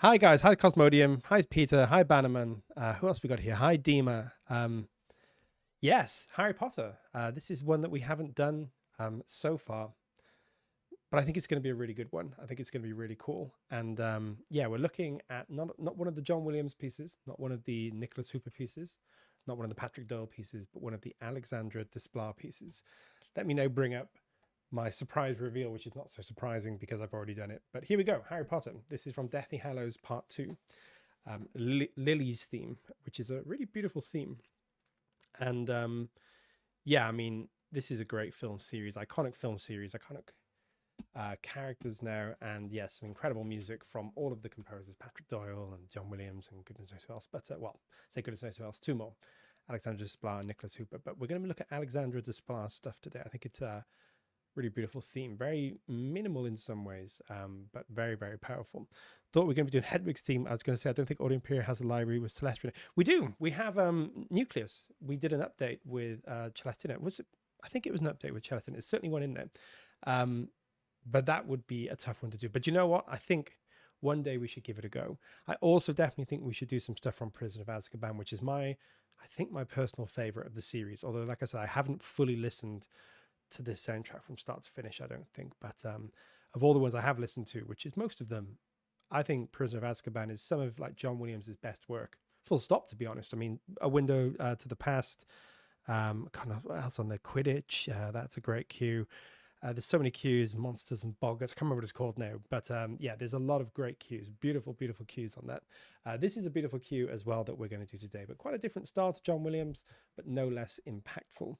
Hi guys, hi Cosmodium, hi Peter, hi Bannerman. Who else we got here? Hi Dima. Yes, Harry Potter. This is one that we haven't done so far, but I think it's going to be a really good one. I think it's going to be really cool. And yeah, we're looking at not one of the John Williams pieces, not one of the Nicholas Hooper pieces, not one of the Patrick Doyle pieces, but one of the Alexandra Desplat pieces. Let me now bring up my surprise reveal, which is not so surprising because I've already done it. But here we go, Harry Potter. This is from Deathly Hallows Part 2, Lily's theme, which is a really beautiful theme. And yeah, I mean, this is a great film series, iconic characters now. And yes, some incredible music from all of the composers, Patrick Doyle and John Williams and goodness knows who else. But well, say goodness knows who else, two more. Alexandra Desplat and Nicholas Hooper. But we're going to look at Alexandra Desplat's stuff today. I think it's really beautiful theme, very minimal in some ways, but very, very powerful. Thought we were going to be doing Hedwig's theme. I was going to say, I don't think Audio Imperia has a library with Celestia in it. We do. We have Nucleus. We did an update with Celestia in it. Was it? I think it was an update with Celestia in it. There's certainly one in there. But that would be a tough one to do. But you know what? I think one day we should give it a go. I also definitely think we should do some stuff from Prisoner of Azkaban, which is I think my personal favorite of the series. Although, like I said, I haven't fully listened to this soundtrack from start to finish, I don't think. But of all the ones I have listened to, which is most of them, I think Prisoner of Azkaban is some of like John Williams' best work. Full stop, to be honest. I mean, A Window to the Past, kind of what else on there? Quidditch, that's a great cue. There's so many cues, Monsters and Boggarts. I can't remember what it's called now, but yeah, there's a lot of great cues, beautiful, beautiful cues on that. This is a beautiful cue as well that we're going to do today, but quite a different style to John Williams, but no less impactful.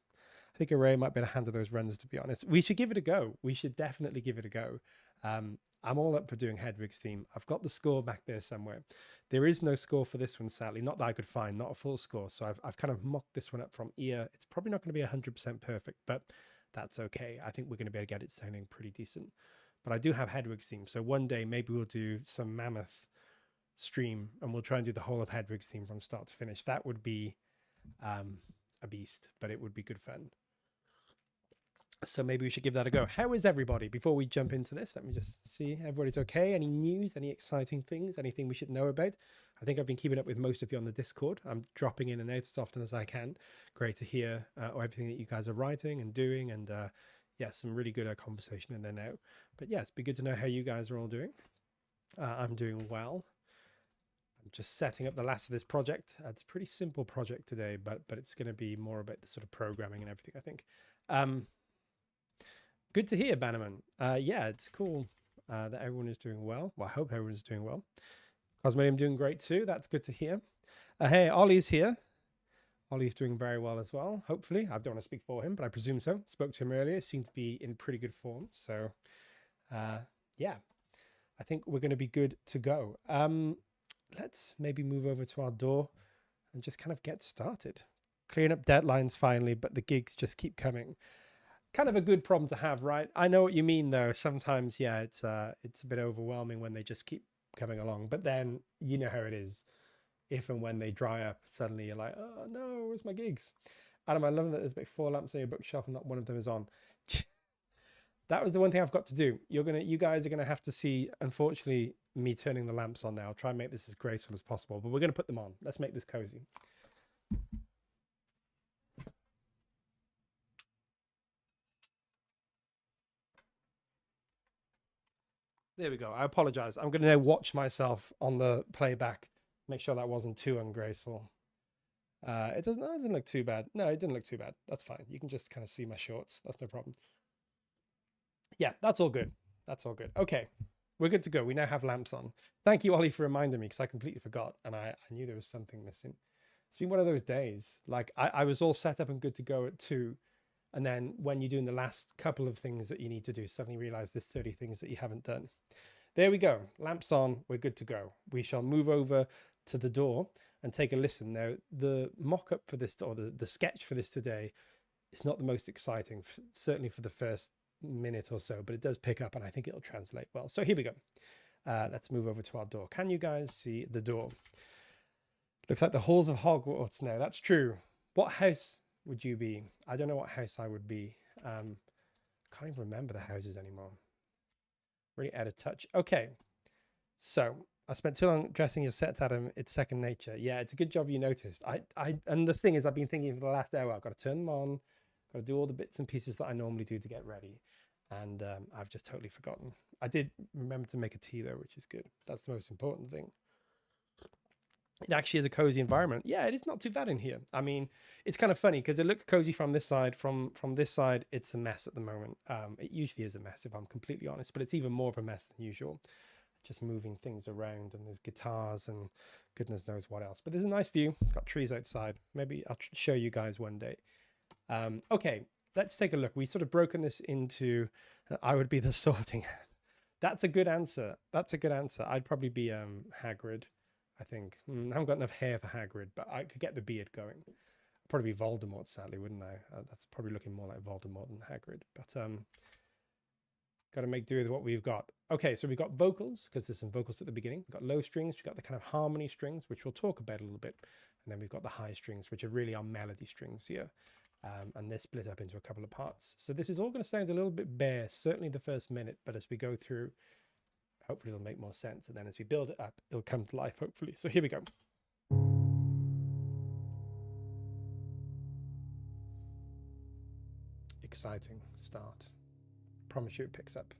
I think Array might be able to handle those runs, to be honest. We should give it a go. We should definitely give it a go. I'm all up for doing Hedwig's theme. I've got the score back there somewhere. There is no score for this one, sadly. Not that I could find, not a full score. So I've kind of mocked this one up from ear. It's probably not going to be 100% perfect, but that's okay. I think we're going to be able to get it sounding pretty decent. But I do have Hedwig's theme. So one day maybe we'll do some mammoth stream and we'll try and do the whole of Hedwig's theme from start to finish. That would be a beast, but it would be good fun. So maybe we should give that a go. How is everybody? Before we jump into this, let me just see. Everybody's okay? Any news? Any exciting things? Anything we should know about? I think I've been keeping up with most of you on the Discord. I'm dropping in and out as often as I can. Great to hear everything that you guys are writing and doing. And yeah, some really good conversation in there now. But yeah, it's been good to know how you guys are all doing. I'm doing well. I'm just setting up the last of this project. It's a pretty simple project today, but it's going to be more about the sort of programming and everything, I think. Good to hear, Bannerman. Yeah, it's cool that everyone is doing well. Well, I hope everyone's doing well. Cosmodium doing great too. That's good to hear. Hey, Ollie's here. Ollie's doing very well as well, hopefully. I don't want to speak for him, but I presume so. Spoke to him earlier. Seemed to be in pretty good form. So, yeah, I think we're going to be good to go. Let's maybe move over to our door and just kind of get started. Clearing up deadlines finally, but the gigs just keep coming. Kind of a good problem to have, right? I know what you mean, though. Sometimes, yeah, it's a bit overwhelming when they just keep coming along. But then you know how it is. If and when they dry up, suddenly you're like, oh no, where's my gigs? Adam, I love that there's about 4 lamps on your bookshelf and not one of them is on. That was the one thing I've got to do. You guys are gonna have to see, unfortunately, me turning the lamps on now. I'll try and make this as graceful as possible, but we're gonna put them on. Let's make this cozy. There we go. I apologize. I'm going to now watch myself on the playback. Make sure that wasn't too ungraceful. It doesn't look too bad. No, it didn't look too bad. That's fine. You can just kind of see my shorts. That's no problem. Yeah, that's all good. That's all good. Okay, we're good to go. We now have lamps on. Thank you, Ollie, for reminding me because I completely forgot and I knew there was something missing. It's been one of those days. Like I was all set up and good to go at 2. And then when you're doing the last couple of things that you need to do, suddenly realize there's 30 things that you haven't done. There we go. Lamps on. We're good to go. We shall move over to the door and take a listen. Now, the mock-up for this, or the sketch for this today, is not the most exciting, certainly for the first minute or so, but it does pick up and I think it'll translate well. So here we go. Let's move over to our door. Can you guys see the door? Looks like the halls of Hogwarts now. That's true. What house would you be? I don't know what house I would be. Can't even remember the houses anymore. Really out of touch. Okay, so I spent too long dressing your sets, Adam. It's second nature. Yeah, it's a good job you noticed. And the thing is, I've been thinking for the last hour, I've got to turn them on, got to do all the bits and pieces that I normally do to get ready. And I've just totally forgotten. I did remember to make a tea though, which is good. That's the most important thing. It actually is a cozy environment. Yeah, it is not too bad in here. I mean, it's kind of funny because it looks cozy from this side. From this side, it's a mess at the moment. It usually is a mess if I'm completely honest, but it's even more of a mess than usual. Just moving things around, and there's guitars and goodness knows what else. But there's a nice view. It's got trees outside. Maybe I'll show you guys one day. Okay, let's take a look. We sort of broken this into I would be the sorting. That's a good answer. That's a good answer. I'd probably be Hagrid. I think I haven't got enough hair for Hagrid, but I could get the beard going. I'd probably be Voldemort, sadly, wouldn't I? That's probably looking more like Voldemort than Hagrid. But got to make do with what we've got. Okay, so we've got vocals, because there's some vocals at the beginning. We've got low strings, we've got the kind of harmony strings, which we'll talk about a little bit. And then we've got the high strings, which are really our melody strings here. And they're split up into a couple of parts. So this is all going to sound a little bit bare, certainly the first minute, but as we go through, hopefully it'll make more sense. And then as we build it up, it'll come to life, hopefully. So here we go. Exciting start. Promise you it picks up.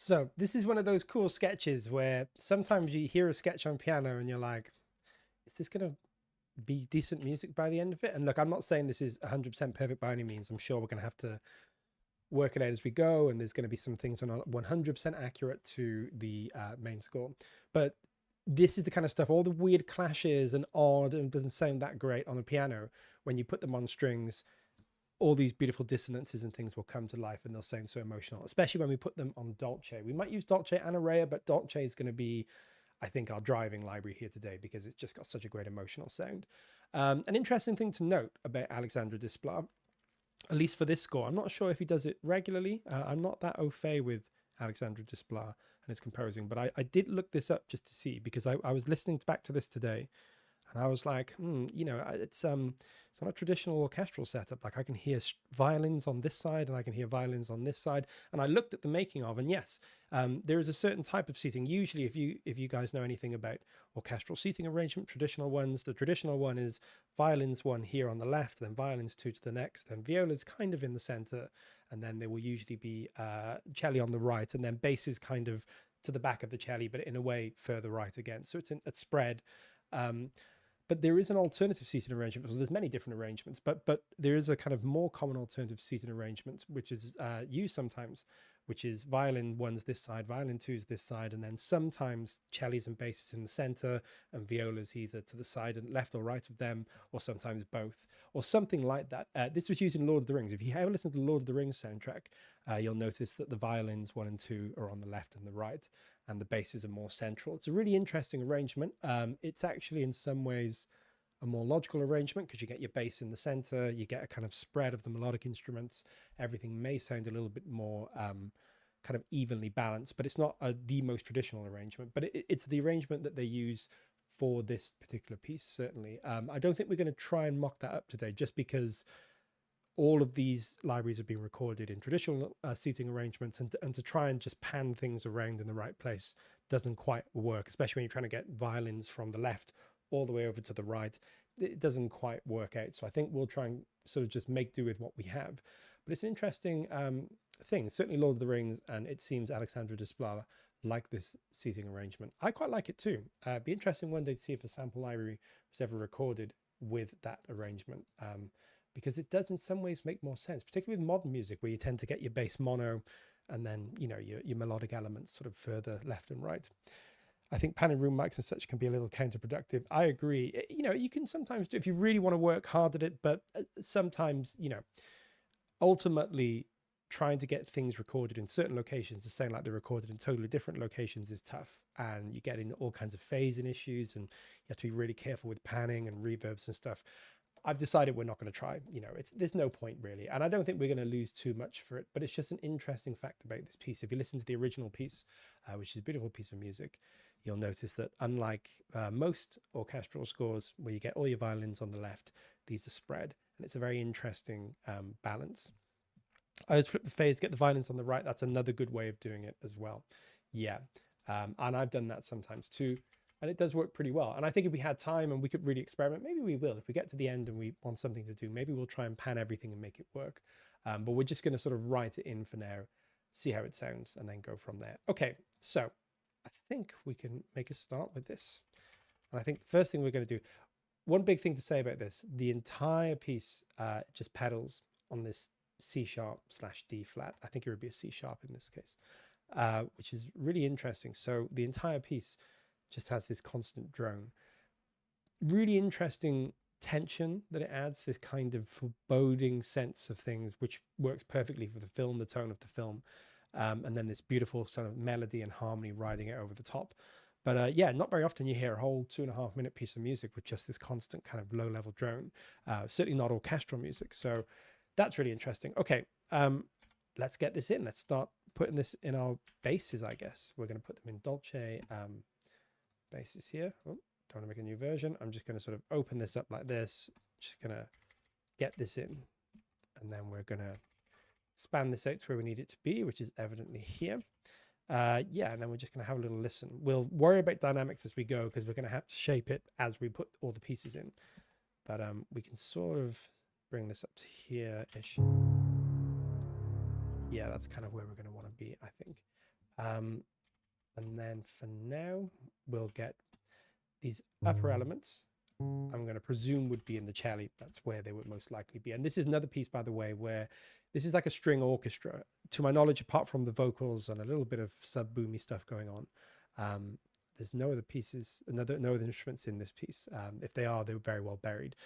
So this is one of those cool sketches where sometimes you hear a sketch on piano and you're like, is this going to be decent music by the end of it? And look, I'm not saying this is 100% perfect by any means. I'm sure we're going to have to work it out as we go. And there's going to be some things that are not 100% accurate to the main score. But this is the kind of stuff, all the weird clashes and odd and doesn't sound that great on the piano. When you put them on strings, all these beautiful dissonances and things will come to life and they'll sound so emotional, especially when we put them on Dolce. We might use Dolce and Araya, but Dolce is going to be, I think, our driving library here today because it's just got such a great emotional sound. An interesting thing to note about Alexandre Desplat, at least for this score, I'm not sure if he does it regularly. I'm not that au fait with Alexandre Desplat and his composing, but I did look this up just to see because I was listening back to this today. And I was like, you know, it's not a traditional orchestral setup. Like I can hear violins on this side and I can hear violins on this side. And I looked at the making of, and yes, there is a certain type of seating. Usually, if you guys know anything about orchestral seating arrangement, traditional ones, the traditional one is violins one here on the left, then violins two to the next, then violas kind of in the center, and then there will usually be cello on the right, and then basses kind of to the back of the cello, but in a way further right again. So it's a spread. But there is an alternative seating arrangement because there's many different arrangements, but there is a kind of more common alternative seating arrangement, which is used sometimes, which is violin one's this side, violin two's this side, and then sometimes cellos and basses in the center and violas either to the side and left or right of them, or sometimes both, or something like that. This was used in Lord of the Rings. If you ever listen to the Lord of the Rings soundtrack, you'll notice that the violins 1 and 2 are on the left and the right, and the basses are more central. It's a really interesting arrangement. It's actually in some ways a more logical arrangement because you get your bass in the center, you get a kind of spread of the melodic instruments. Everything may sound a little bit more kind of evenly balanced, but it's not the most traditional arrangement, but it's the arrangement that they use for this particular piece, certainly. I don't think we're going to try and mock that up today, just because all of these libraries have been recorded in traditional seating arrangements, and to try and just pan things around in the right place doesn't quite work, especially when you're trying to get violins from the left all the way over to the right. It doesn't quite work out. So I think we'll try and sort of just make do with what we have. But it's an interesting thing. Certainly Lord of the Rings, and it seems Alexandre Desplat like this seating arrangement. I quite like it too. It'd be interesting one day to see if a sample library was ever recorded with that arrangement, because it does in some ways make more sense, particularly with modern music where you tend to get your bass mono and then, you know, your melodic elements sort of further left and right. I think panning room mics and such can be a little counterproductive. I agree. You know, you can sometimes do if you really want to work hard at it, but sometimes, you know, ultimately trying to get things recorded in certain locations to sound like they're recorded in totally different locations is tough. And you get into all kinds of phasing issues, and you have to be really careful with panning and reverbs and stuff. I've decided we're not going to try, you know, there's no point really. And I don't think we're going to lose too much for it, but it's just an interesting fact about this piece. If you listen to the original piece, which is a beautiful piece of music, you'll notice that unlike most orchestral scores where you get all your violins on the left, these are spread, and it's a very interesting balance. I always flip the phase, get the violins on the right. That's another good way of doing it as well. Yeah, and I've done that sometimes too, and it does work pretty well. And I think if we had time and we could really experiment, maybe we will. If we get to the end and we want something to do, maybe we'll try and pan everything and make it work. But we're just going to sort of write it in for now, see how it sounds, and then go from there. Okay, so I think we can make a start with this. And I think the first thing we're going to do, one big thing to say about this, the entire piece just pedals on this C#/D flat. I think it would be a C# in this case, which is really interesting. So the entire piece just has this constant drone. Really interesting tension that it adds, this kind of foreboding sense of things, which works perfectly for the film, the tone of the film. And then this beautiful sort of melody and harmony riding it over the top. But yeah, not very often you hear a whole 2.5 minute piece of music with just this constant kind of low level drone. Certainly not orchestral music. So that's really interesting. Okay, let's get this in. Let's start putting this in our basses, I guess. We're going to put them in Dolce basses here. Oh, don't want to make a new version. I'm just going to sort of open this up like this. Just going to get this in. And then we're going to span this out to where we need it to be, which is evidently here. Yeah, and then we're just going to have a little listen. We'll worry about dynamics as we go because we're going to have to shape it as we put all the pieces in. But we can sort of bring this up to here-ish. Yeah, that's kind of where we're going to want to be, I think. And then for now, we'll get these upper elements. I'm going to presume would be in the cello. That's where they would most likely be. And this is another piece, by the way, where this is like a string orchestra. To my knowledge, apart from the vocals and a little bit of sub-boomy stuff going on, there's no other pieces, no other instruments in this piece. If they are, they're very well buried.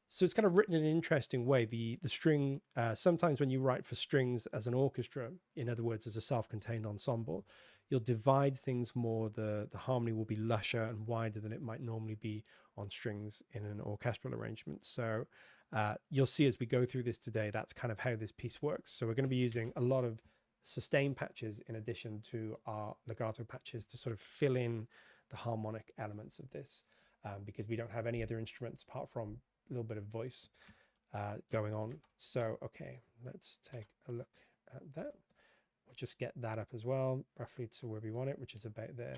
So it's kind of written in an interesting way. The string, sometimes when you write for strings as an orchestra, in other words, as a self-contained ensemble, you'll divide things more. The harmony will be lusher and wider than it might normally be on strings in an orchestral arrangement. So you'll see as we go through this today, that's kind of how this piece works. So we're going to be using a lot of sustain patches in addition to our legato patches to sort of fill in the harmonic elements of this, because we don't have any other instruments apart from a little bit of voice going on. So, okay, let's take a look at that. We'll just get that up as well, roughly to where we want it, which is about there.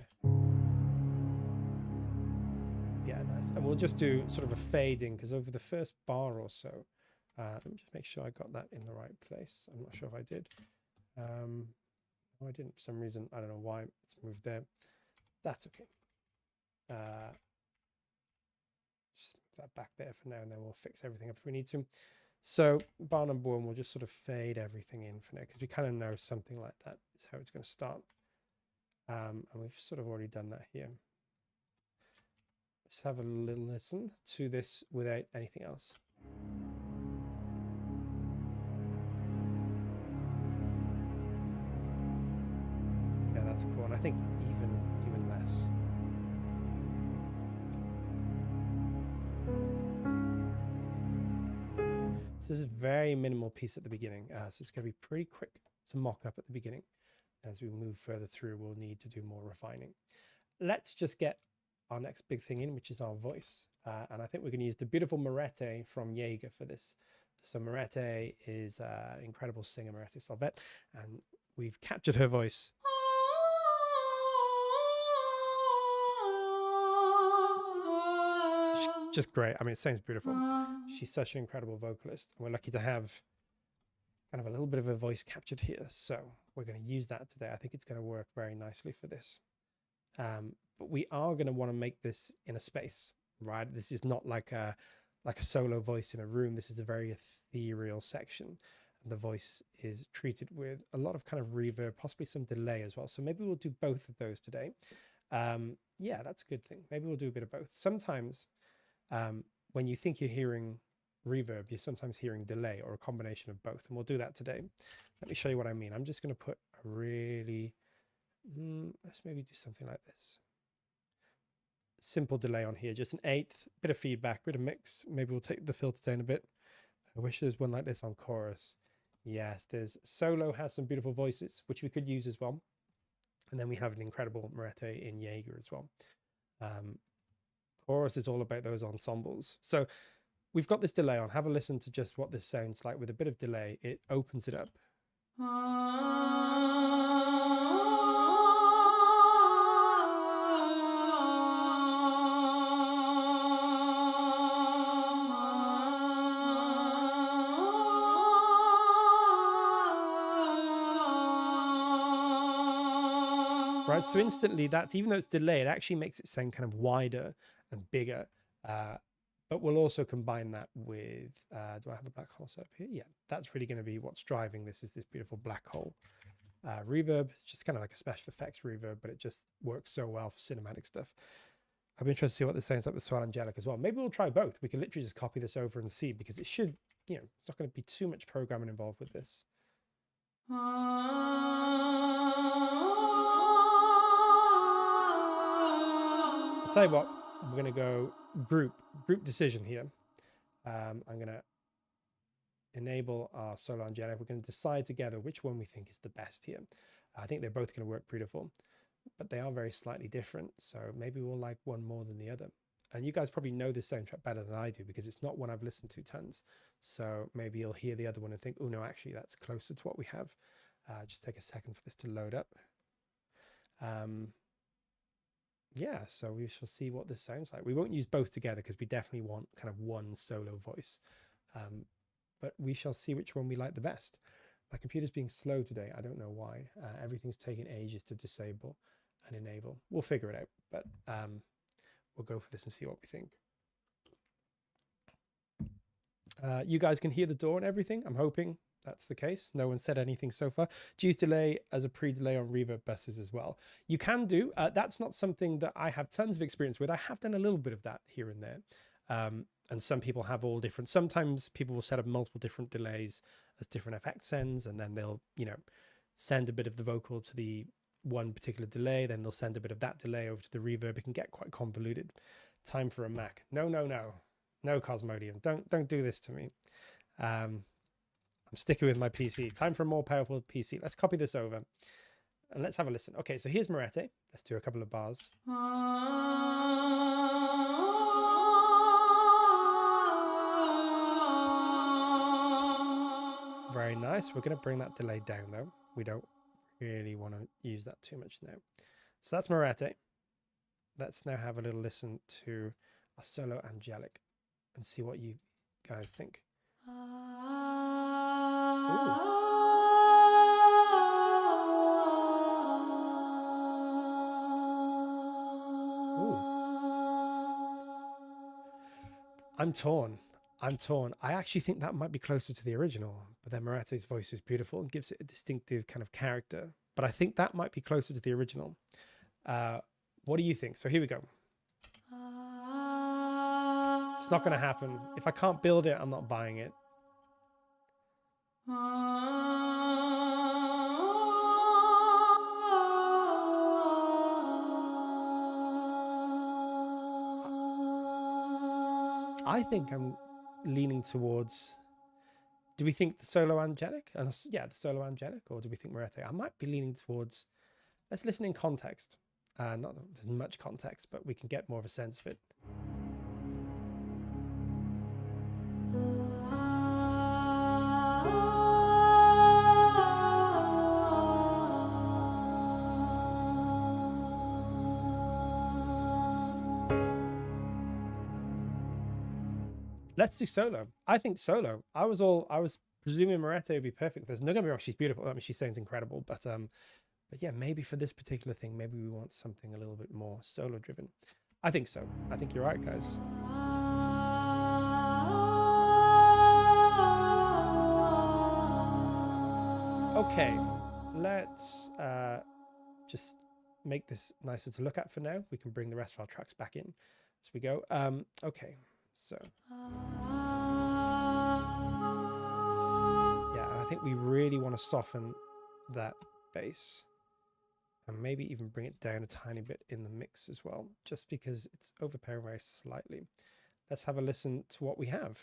Yeah, nice. And we'll just do sort of a fading because over the first bar or so, let me just make sure I got that in the right place. I'm not sure if I did. No, I didn't for some reason. I don't know why it's moved there. That's okay. Just move that back there for now, and then we'll fix everything up if we need to. So bar number 1, we'll just sort of fade everything in for now because we kind of know something like that is how it's going to start. And we've sort of already done that here. Let's have a little listen to this without anything else. Yeah, that's cool. And I think even less. So this is a very minimal piece at the beginning. So it's going to be pretty quick to mock up at the beginning. As we move further through, we'll need to do more refining. Let's just get our next big thing in, which is our voice. And I think we're going to use the beautiful Moretti from Jaeger for this. So Moretti is an incredible singer, Moretti Salvet, and we've captured her voice. Just great. I mean, it sounds beautiful. She's such an incredible vocalist. We're lucky to have kind of a little bit of a voice captured here. So we're going to use that today. I think it's going to work very nicely for this. But we are going to want to make this in a space, right? This is not like a solo voice in a room. This is a very ethereal section. And the voice is treated with a lot of kind of reverb, possibly some delay as well. So maybe we'll do both of those today. Yeah, that's a good thing. Maybe we'll do a bit of both. Sometimes when you think you're hearing reverb, you're sometimes hearing delay or a combination of both. And we'll do that today. Let me show you what I mean. I'm just going to put a really, let's maybe do something like this. Simple delay on here, just an 1/8, bit of feedback, bit of mix. Maybe we'll take the filter down a bit. I wish there's one like this on chorus. Yes, there's solo has some beautiful voices, which we could use as well. And then we have an incredible Moretti in Jaeger as well. Chorus is all about those ensembles. So we've got this delay on. Have a listen to just what this sounds like with a bit of delay. It opens it up. Right, so instantly that's, even though it's delayed, it actually makes it sound kind of wider and bigger. But we'll also combine that with, do I have a black hole set up here? Yeah, that's really going to be what's driving this, is this beautiful black hole. Reverb, it's just kind of like a special effects reverb, but it just works so well for cinematic stuff. I'd be interested to see what this sounds like with Soul Angelic as well. Maybe we'll try both. We can literally just copy this over and see, because it should, you know, it's not going to be too much programming involved with this. I'll tell you what, we're going to go group decision here. I'm going to enable our Solo Angelic. We're going to decide together which one we think is the best here. I think they're both going to work beautiful, but they are very slightly different. So maybe we'll like one more than the other. And you guys probably know this soundtrack better than I do, because it's not one I've listened to tons. So maybe you'll hear the other one and think, oh no, actually that's closer to what we have. Just take a second for this to load up. Yeah, so we shall see what this sounds like. We won't use both together because we definitely want kind of one solo voice. But we shall see which one we like the best. My computer's being slow today. I don't know why. Everything's taking ages to disable and enable. We'll figure it out, but we'll go for this and see what we think. You guys can hear the door and everything. I'm hoping that's the case. No one said anything so far. Use delay as a pre-delay on reverb buses as well. You can do. That's not something that I have tons of experience with. I have done a little bit of that here and there. And some people have all different. Sometimes people will set up multiple different delays as different effect sends, and then they'll, you know, send a bit of the vocal to the one particular delay. Then they'll send a bit of that delay over to the reverb. It can get quite convoluted. Time for a Mac. No, no, no. No, Cosmodium. Don't do this to me. I'm sticking with my PC. Time for a more powerful PC. Let's copy this over and let's have a listen. Okay, so here's Moretti. Let's do a couple of bars. Very nice. We're going to bring that delay down though. We don't really want to use that too much now. So that's Moretti. Let's now have a little listen to a Solo Angelic and see what you guys think. Ooh. Ooh. I'm torn. I'm torn. I actually think that might be closer to the original, but then Marate's voice is beautiful and gives it a distinctive kind of character. But I think that might be closer to the original. What do you think? So here we go. It's not going to happen. If I can't build it, I'm not buying it. I think I'm leaning towards, do we think the solo angelic? Yeah, the solo angelic, or do we think Marete? I might be leaning towards, let's listen in context. Not that there's much context, but we can get more of a sense of it. Let's do solo. I think solo. I was presuming Marete would be perfect. There's no gonna be wrong. She's beautiful. I mean, she sounds incredible. But yeah, maybe for this particular thing, maybe we want something a little bit more solo driven. I think so. I think you're right, guys. Okay, let's just make this nicer to look at for now. We can bring the rest of our tracks back in as we go. Okay, so yeah, I think we really want to soften that bass and maybe even bring it down a tiny bit in the mix as well, just because it's overpowering very slightly. Let's have a listen to what we have.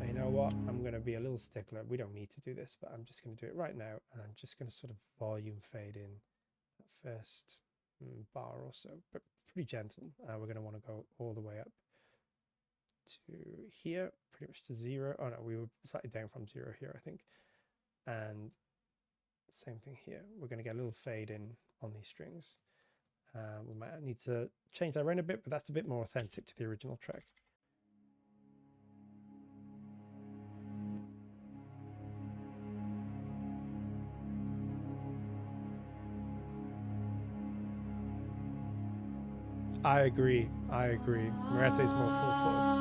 You know what? I'm going to be a little stickler. We don't need to do this, but I'm just going to do it right now. And I'm just going to sort of volume fade in that first bar or so, but pretty gentle. We're going to want to go all the way up to here, pretty much to 0. Oh no, we were slightly down from 0 here, I think. And same thing here. We're going to get a little fade in on these strings. We might need to change that around a bit, but that's a bit more authentic to the original track. I agree. Marate's more full force.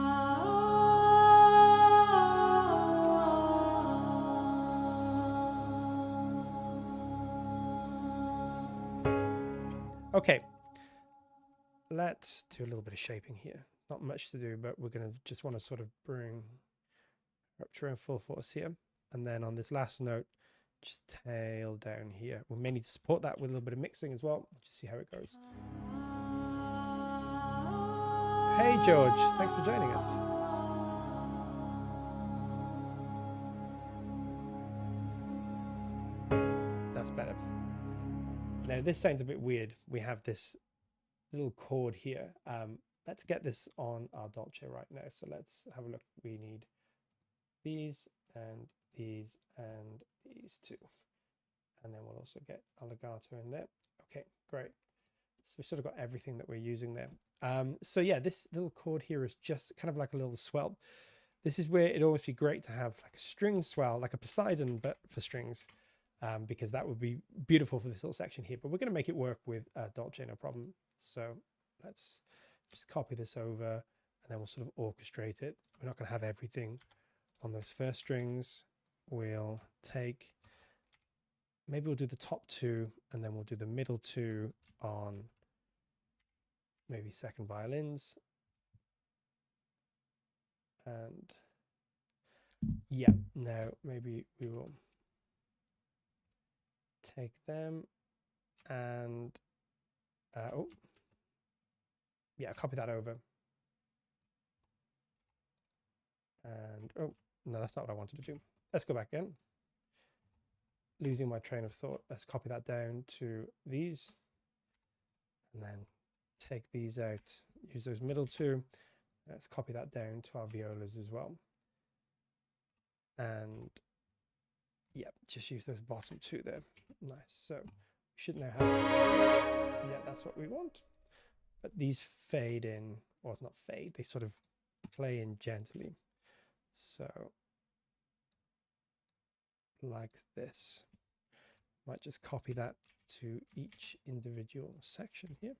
Okay, let's do a little bit of shaping here. Not much to do, but we're going to just want to sort of bring up to around full force here. And then on this last note, just tail down here. We may need to support that with a little bit of mixing as well. Just see how it goes. Hey, George. Thanks for joining us. That's better. Now, this sounds a bit weird. We have this little chord here. Let's get this on our Dolce right now. So let's have a look. We need these and these and these two. And then we'll also get a legato in there. Okay, great. So we've sort of got everything that we're using there. So yeah, this little chord here is just kind of like a little swell. This is where it'd always be great to have like a string swell, like a Poseidon, but for strings, because that would be beautiful for this little section here. But we're going to make it work with Dolce, no problem. So let's just copy this over and then we'll sort of orchestrate it. We're not going to have everything on those first strings. We'll take, maybe we'll do the top 2 and then we'll do the middle 2 on maybe second violins. And yeah, now maybe we will take them and oh yeah, copy that over. And oh no, that's not what I wanted to do. Let's go back in. Losing my train of thought. Let's copy that down to these and then take these out, use those middle 2. Let's copy that down to our violas as well. And yeah, just use those bottom 2 there. Nice. So we should now have, yeah, that's what we want. But these fade in, or it's not fade, they sort of play in gently. So like this. Might just copy that to each individual section here.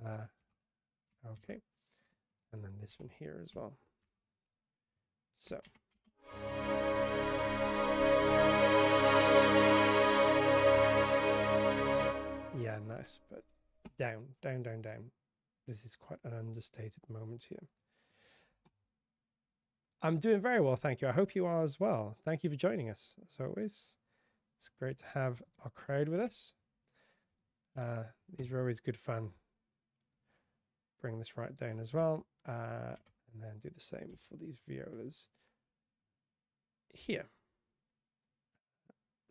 Okay, and then this one here as well. So. Yeah, nice, but down, down, down, down. This is quite an understated moment here. I'm doing very well, thank you. I hope you are as well. Thank you for joining us, as always. It's great to have our crowd with us. These are always good fun. Bring this right down as well. And then do the same for these violas here.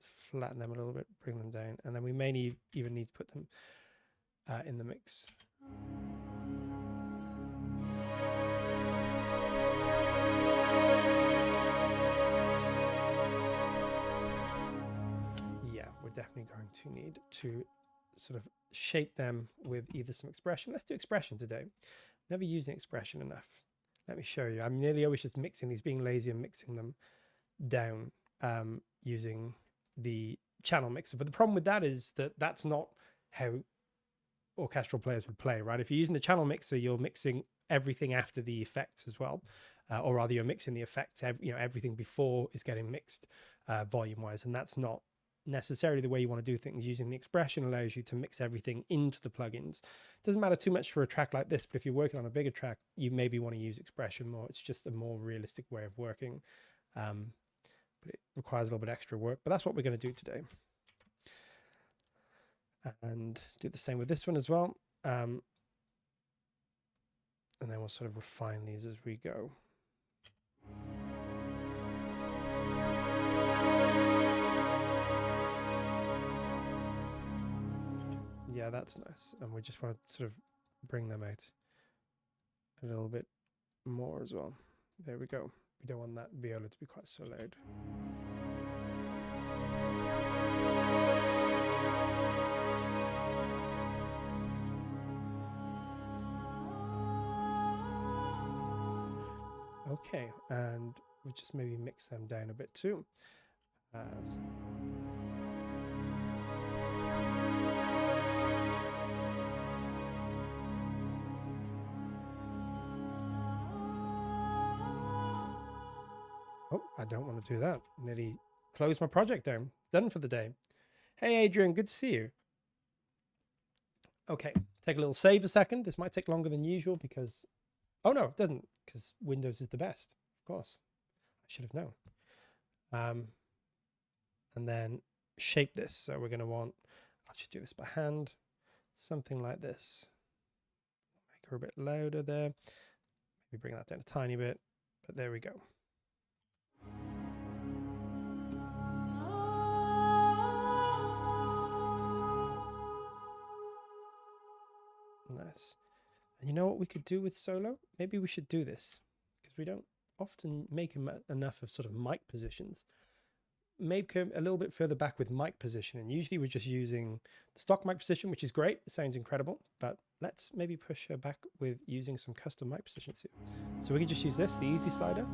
Flatten them a little bit, bring them down, and then we may even need to put them in the mix. Yeah, we're definitely going to need to sort of shape them with either some expression. Let's do expression today. Never using expression enough. Let me show you. I'm nearly always just mixing these, being lazy and mixing them down using the channel mixer. But the problem with that is that that's not how orchestral players would play, right? If you're using the channel mixer, you're mixing everything after the effects as well, or rather you're mixing the effects, everything before is getting mixed volume wise, and that's not necessarily the way you want to do things. Using the expression allows you to mix everything into the plugins. It doesn't matter too much for a track like this, but if you're working on a bigger track, you maybe want to use expression more. It's just a more realistic way of working, but it requires a little bit extra work. But that's what we're going to do today, and do the same with this one as well. And then we'll sort of refine these as we go. Yeah, that's nice. And we just want to sort of bring them out a little bit more as well. There we go. We don't want that viola to be quite so loud. Okay, and we'll just maybe mix them down a bit too. Oh, I don't want to do that. Nearly close my project down. Done for the day. Hey, Adrian, good to see you. Okay, take a little save a second. This might take longer than usual because... Oh, no, it doesn't, because Windows is the best. Of course. I should have known. And then shape this. So we're going to want... I'll just do this by hand. Something like this. Make her a bit louder there. Maybe bring that down a tiny bit. But there we go. Nice. And you know what we could do with solo? Maybe we should do this because we don't often make enough of sort of mic positions. Maybe come a little bit further back with mic position. And usually we're just using the stock mic position, which is great. It sounds incredible. But let's maybe push her back with using some custom mic positions here. So we can just use this, the easy slider.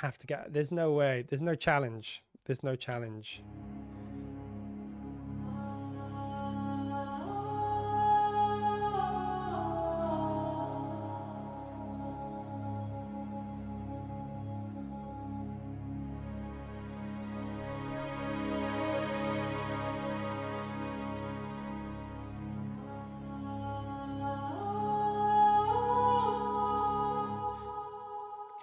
Have to get, there's no way, there's no challenge, there's no challenge.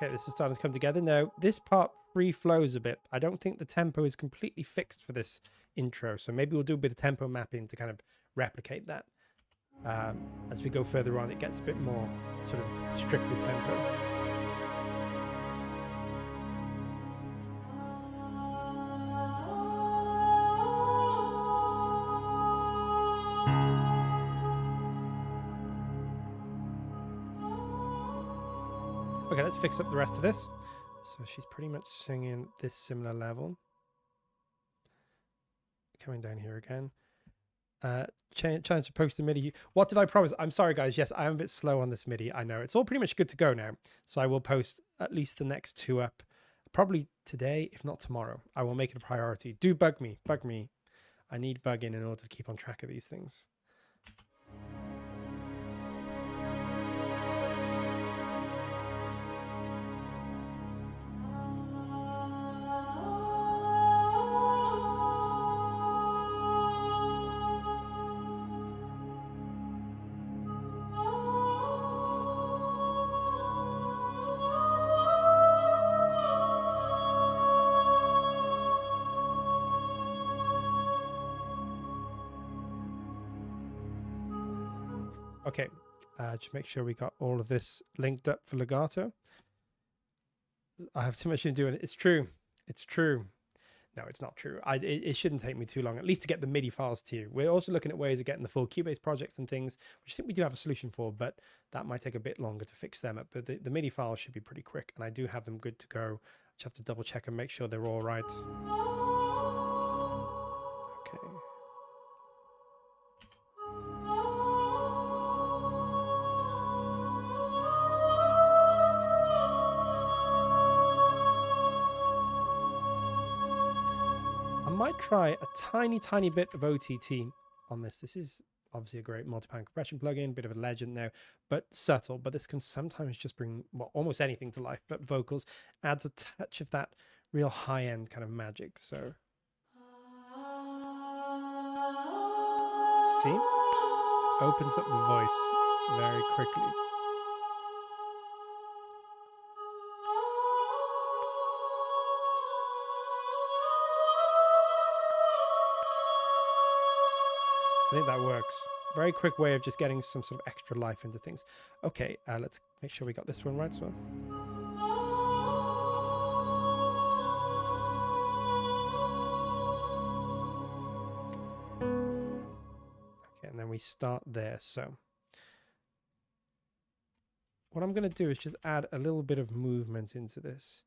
Okay, this is starting to come together. Now, this part free flows a bit. I don't think the tempo is completely fixed for this intro, so maybe we'll do a bit of tempo mapping to kind of replicate that. As we go further on, it gets a bit more sort of strict with tempo. Okay, Okay, let's fix up the rest of this. So she's pretty much singing this similar level. Coming down here again. Challenge to post the MIDI. What did I promise? I'm sorry, guys. Yes, I am a bit slow on this MIDI. I know. It's all pretty much good to go now. So I will post at least the next 2 up. Probably today, if not tomorrow. I will make it a priority. Do bug me. Bug me. I need bugging in order to keep on track of these things. Okay, just make sure we got all of this linked up for legato. I have too much to do, and it's true. It's true. No, it's not true. It shouldn't take me too long, at least to get the MIDI files to you. We're also looking at ways of getting the full Cubase projects and things, which I think we do have a solution for, but that might take a bit longer to fix them up. But the MIDI files should be pretty quick, and I do have them good to go. Just have to double check and make sure they're all right. Okay. Might try a tiny bit of OTT on this. This is obviously a great multi-pan compression plugin, bit of a legend now, but subtle. But this can sometimes just bring, well, almost anything to life, but vocals adds a touch of that real high-end kind of magic. So see, opens up the voice very quickly. I think that works. Very quick way of just getting some sort of extra life into things. Okay, let's make sure we got this one right as well. Okay, and then we start there. So what I'm going to do is just add a little bit of movement into this,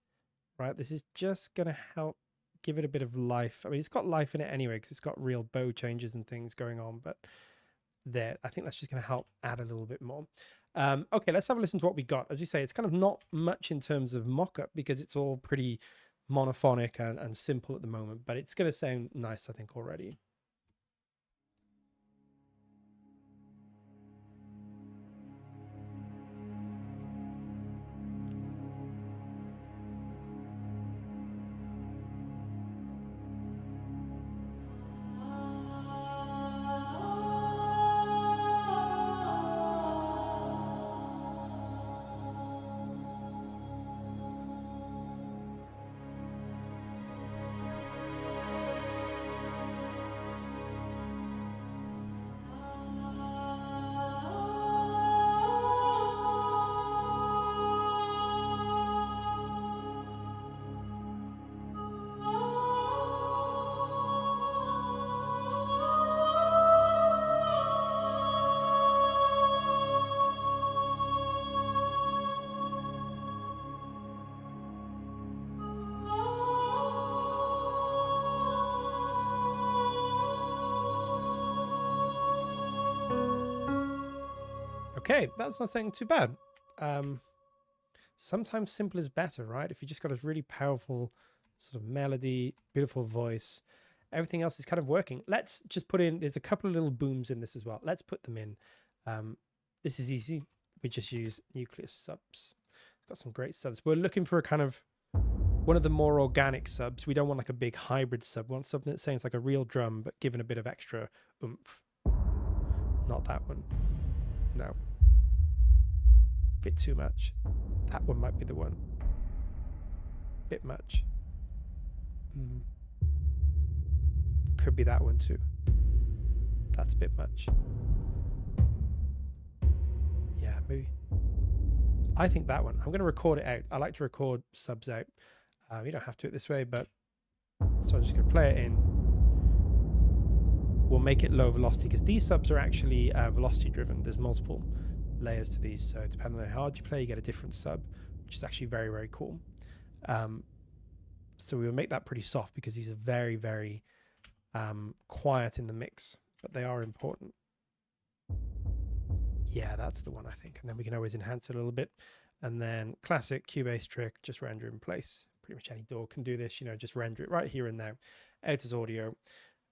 right? This is just going to help give it a bit of life. I mean, it's got life in it anyway because it's got real bow changes and things going on, but there, I think that's just going to help add a little bit more. Okay, let's have a listen to what we got. As you say, it's kind of not much in terms of mock-up because it's all pretty monophonic and simple at the moment, but it's going to sound nice, I think, already. Okay, that's not saying too bad. Sometimes simple is better, right? If you just got a really powerful sort of melody, beautiful voice, everything else is kind of working. Let's just put in, there's a couple of little booms in this as well. Let's put them in. This is easy. We just use Nucleus subs. It's got some great subs. We're looking for a kind of one of the more organic subs. We don't want like a big hybrid sub. We want something that sounds like a real drum, but given a bit of extra oomph. Not that one. No. Bit too much. That one might be the one. Bit much. Could be that one too. That's a bit much. Yeah, maybe. I think that one. I'm going to record it out. I like to record subs out. You don't have to do it this way, but so I'm just going to play it in. We'll make it low velocity because these subs are actually velocity driven. There's multiple layers to these, so depending on how hard you play, you get a different sub, which is actually very, very cool. So we will make that pretty soft because these are very, very quiet in the mix, but they are important. Yeah, that's the one, I think. And then we can always enhance it a little bit. And then classic Cubase trick, just render in place. Pretty much any DAW can do this, you know, just render it right here and now. Out as audio.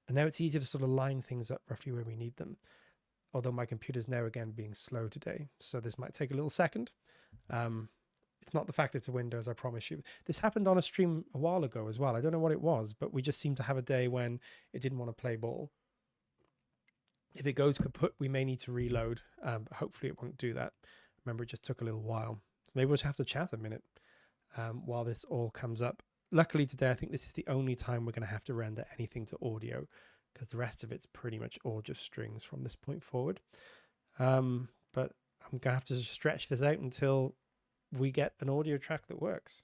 And now it's easy to sort of line things up roughly where we need them. Although my computer's now again being slow today, so this might take a little second. It's not the fact it's a Windows, I promise you. This happened on a stream a while ago as well. I don't know what it was, but we just seemed to have a day when it didn't want to play ball. If it goes kaput, we may need to reload, but hopefully it won't do that. Remember, it just took a little while. So maybe we'll just have to chat a minute while this all comes up. Luckily today, I think this is the only time we're going to have to render anything to audio, because the rest of it's pretty much all just strings from this point forward. But I'm going to have to stretch this out until we get an audio track that works.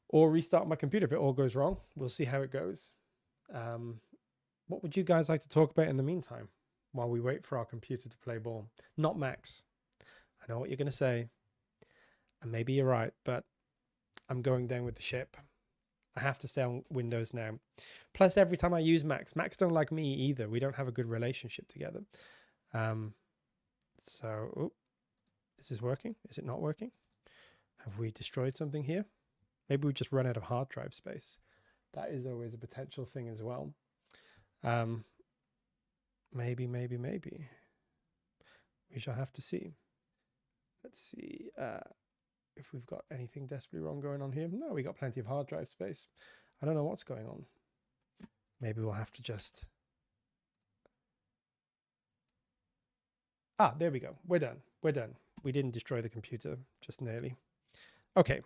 Or restart my computer if it all goes wrong. We'll see how it goes. What would you guys like to talk about in the meantime while we wait for our computer to play ball? Not Max. I know what you're going to say, and maybe you're right, but I'm going down with the ship. I have to stay on Windows now. Plus, every time I use Macs don't like me either. We don't have a good relationship together. So, is this working? Is it not working? Have we destroyed something here? Maybe we just run out of hard drive space. That is always a potential thing as well. Maybe. We shall have to see. Let's see if we've got anything desperately wrong going on here. No, we got plenty of hard drive space. I don't know what's going on. Maybe we'll have to just... Ah, there we go. We're done. We're done. We didn't destroy the computer, just nearly. Okay,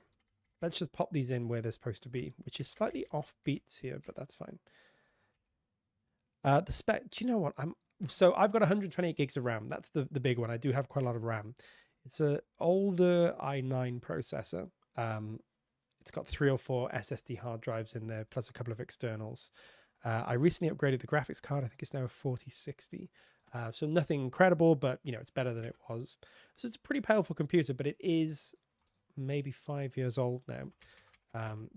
let's just pop these in where they're supposed to be, which is slightly off beats here, but that's fine. The spec, do you know what? So I've got 128 gigs of RAM. That's the big one. I do have quite a lot of RAM. It's an older i9 processor. It's got 3 or 4 SSD hard drives in there, plus a couple of externals. I recently upgraded the graphics card. I think it's now a 4060. So nothing incredible, but you know, it's better than it was. So it's a pretty powerful computer, but it is maybe 5 years old now.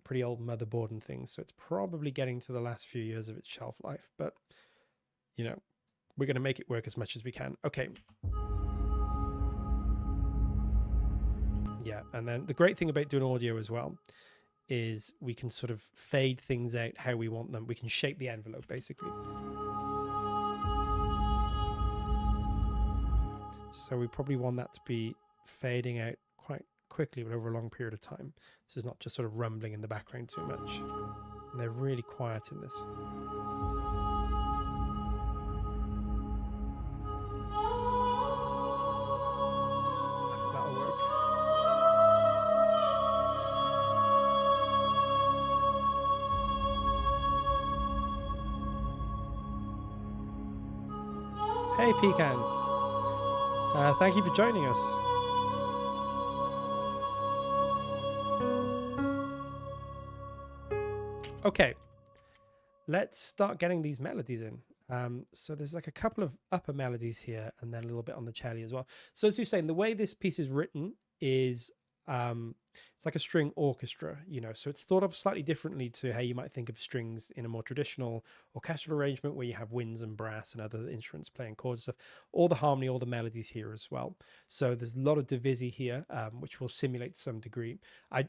Pretty old motherboard and things. So it's probably getting to the last few years of its shelf life, but you know, we're going to make it work as much as we can. Okay. Yeah, and then the great thing about doing audio as well is we can sort of fade things out how we want them. We can shape the envelope, basically. So we probably want that to be fading out quite quickly, but over a long period of time. So it's not just sort of rumbling in the background too much. And they're really quiet in this. Hey, Pecan. Thank you for joining us. Okay, let's start getting these melodies in. So there's like a couple of upper melodies here and then a little bit on the cello as well. So as you're saying, the way this piece is written is it's like a string orchestra, you know, so it's thought of slightly differently to how you might think of strings in a more traditional orchestral arrangement where you have winds and brass and other instruments playing chords and stuff. All the harmony, all the melodies here as well. So there's a lot of divisi here, which will simulate to some degree. I'm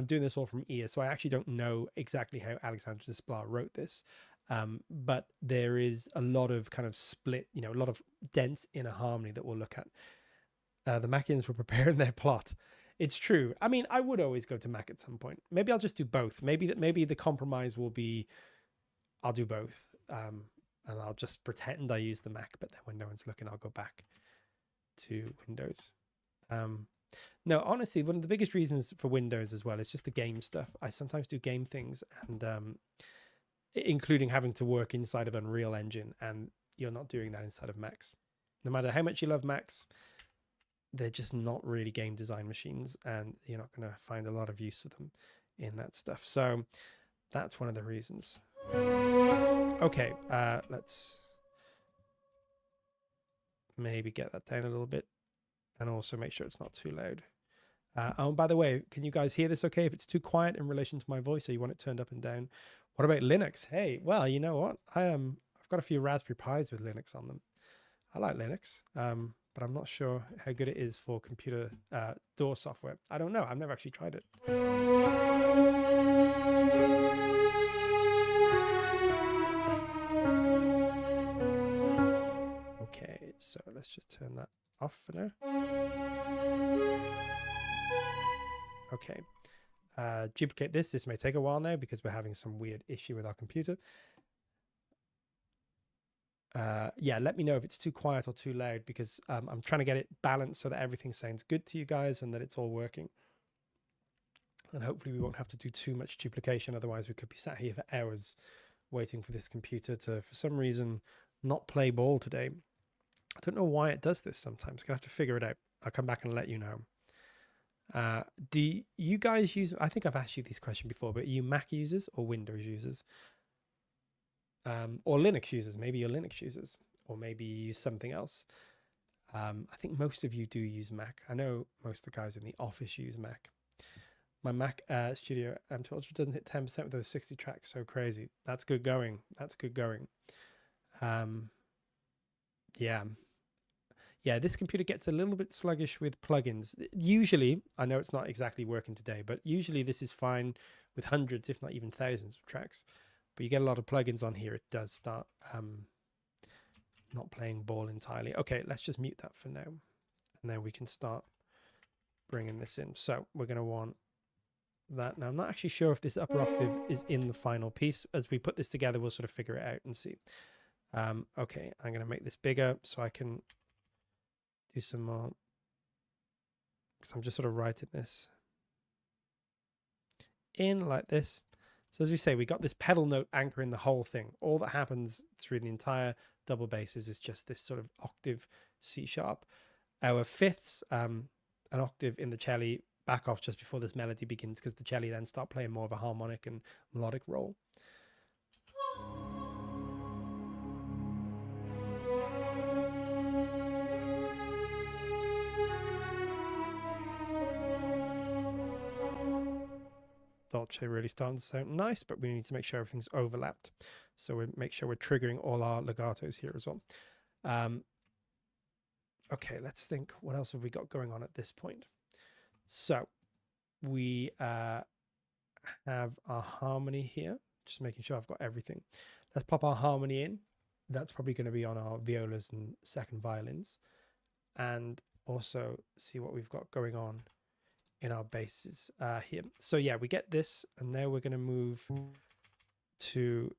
doing this all from ear, so I actually don't know exactly how Alexandre Desplat wrote this. But there is a lot of kind of split, you know, a lot of dense inner harmony that we'll look at. The Machians were preparing their plot. It's true. I mean, I would always go to Mac at some point. Maybe I'll just do both. Maybe the compromise will be I'll do both. And I'll just pretend I use the Mac, but then when no one's looking, I'll go back to Windows. No, honestly, one of the biggest reasons for Windows as well is just the game stuff. I sometimes do game things, and including having to work inside of Unreal Engine, and you're not doing that inside of Macs. No matter how much you love Macs, they're just not really game design machines, and you're not going to find a lot of use for them in that stuff. So that's one of the reasons. Okay, let's maybe get that down a little bit and also make sure it's not too loud. Oh, by the way, can you guys hear this okay? If it's too quiet in relation to my voice or you want it turned up and down. What about Linux? Hey, well, you know what? I've got a few Raspberry Pis with Linux on them. I like Linux, but I'm not sure how good it is for computer DAW software. I don't know. I've never actually tried it. Okay, so let's just turn that off for now. Okay. Duplicate this. This may take a while now because we're having some weird issue with our computer. Yeah, let me know if it's too quiet or too loud because I'm trying to get it balanced so that everything sounds good to you guys and that it's all working. And hopefully we won't have to do too much duplication. Otherwise we could be sat here for hours waiting for this computer to, for some reason, not play ball today. I don't know why it does this sometimes. I'm gonna have to figure it out. I'll come back and let you know. Do you guys use, I think I've asked you this question before, but are you Mac users or Windows users? Or Linux users? Maybe you're Linux users, or maybe you use something else. I think most of you do use Mac. I know most of the guys in the office use Mac. My Mac Studio M2 Ultra doesn't hit 10% with those 60 tracks. So crazy. That's good going. That's good going. Yeah. Yeah, this computer gets a little bit sluggish with plugins. Usually, I know it's not exactly working today, but usually this is fine with hundreds, if not even thousands of tracks. But you get a lot of plugins on here, it does start not playing ball entirely. Okay, let's just mute that for now. And then we can start bringing this in. So we're going to want that. Now, I'm not actually sure if this upper octave is in the final piece. As we put this together, we'll sort of figure it out and see. Okay, I'm going to make this bigger so I can do some more, because I'm just sort of writing this in like this. So as we say, we got this pedal note anchoring the whole thing. All that happens through the entire double basses is just this sort of octave C sharp. Our fifths, an octave in the cello, back off just before this melody begins, because the cello then start playing more of a harmonic and melodic role. Dolce really starting to sound nice, but we need to make sure everything's overlapped. So we make sure we're triggering all our legatos here as well. Okay, let's think. What else have we got going on at this point? So we have our harmony here. Just making sure I've got everything. Let's pop our harmony in. That's probably going to be on our violas and second violins. And also see what we've got going on in our basses here. So yeah, we get this, and now we're going to move to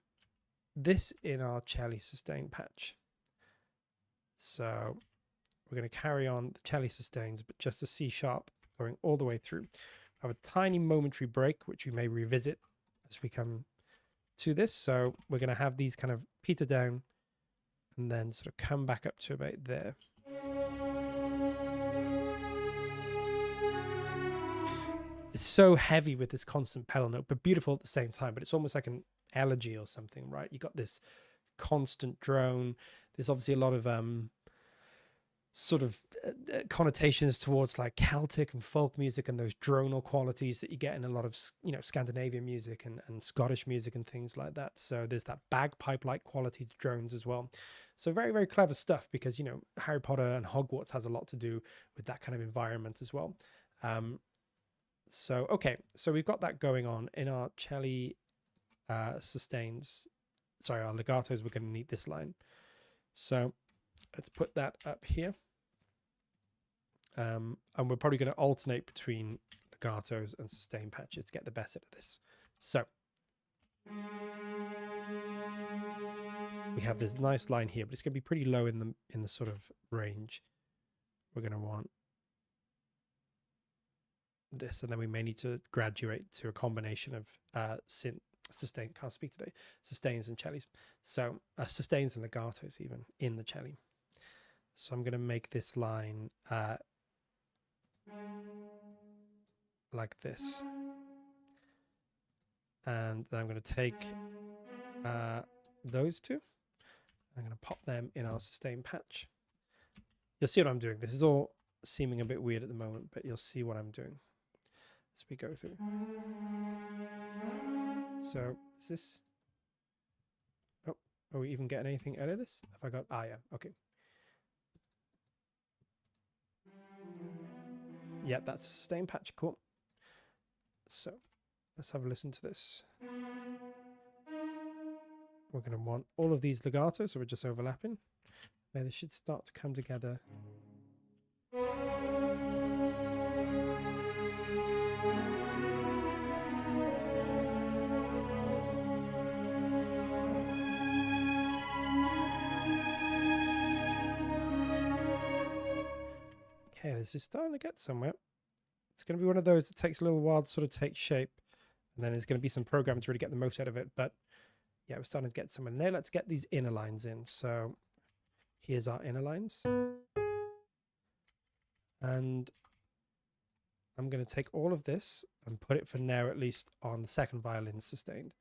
this in our cello sustain patch. So we're going to carry on the cello sustains, but just a C sharp going all the way through. I have a tiny momentary break, which we may revisit as we come to this. So we're going to have these kind of peter down and then sort of come back up to about there. It's so heavy with this constant pedal note, but beautiful at the same time. But it's almost like an elegy or something, right? You got this constant drone. There's obviously a lot of sort of connotations towards like Celtic and folk music and those dronal qualities that you get in a lot of, you know, Scandinavian music and Scottish music and things like that. So there's that bagpipe-like quality to drones as well. So very, very clever stuff, because, you know, Harry Potter and Hogwarts has a lot to do with that kind of environment as well. So, okay, so we've got that going on in our cello sustains. Sorry, our legatos, we're going to need this line. So let's put that up here. And we're probably going to alternate between legatos and sustain patches to get the best out of this. So we have this nice line here, but it's going to be pretty low in the sort of range. We're going to want this, and then we may need to graduate to a combination of sustain, can't speak today, sustains and cellos. So sustains and legatos even in the cello. So I'm going to make this line like this, and then I'm going to take those two. I'm going to pop them in our sustain patch. You'll see what I'm doing. This is all seeming a bit weird at the moment, but you'll see what I'm doing as we go through. So is this, oh, are we even getting anything out of this? Have I got, yeah, okay. Yeah, that's a sustain patch, cool. So let's have a listen to this. We're going to want all of these legato, so we're just overlapping. Now they should start to come together. Okay, this is starting to get somewhere. It's going to be one of those that takes a little while to sort of take shape, and then there's going to be some program to really get the most out of it. But yeah, we're starting to get somewhere. Now let's get these inner lines in. So here's our inner lines. And I'm going to take all of this and put it for now, at least on the second violin sustained.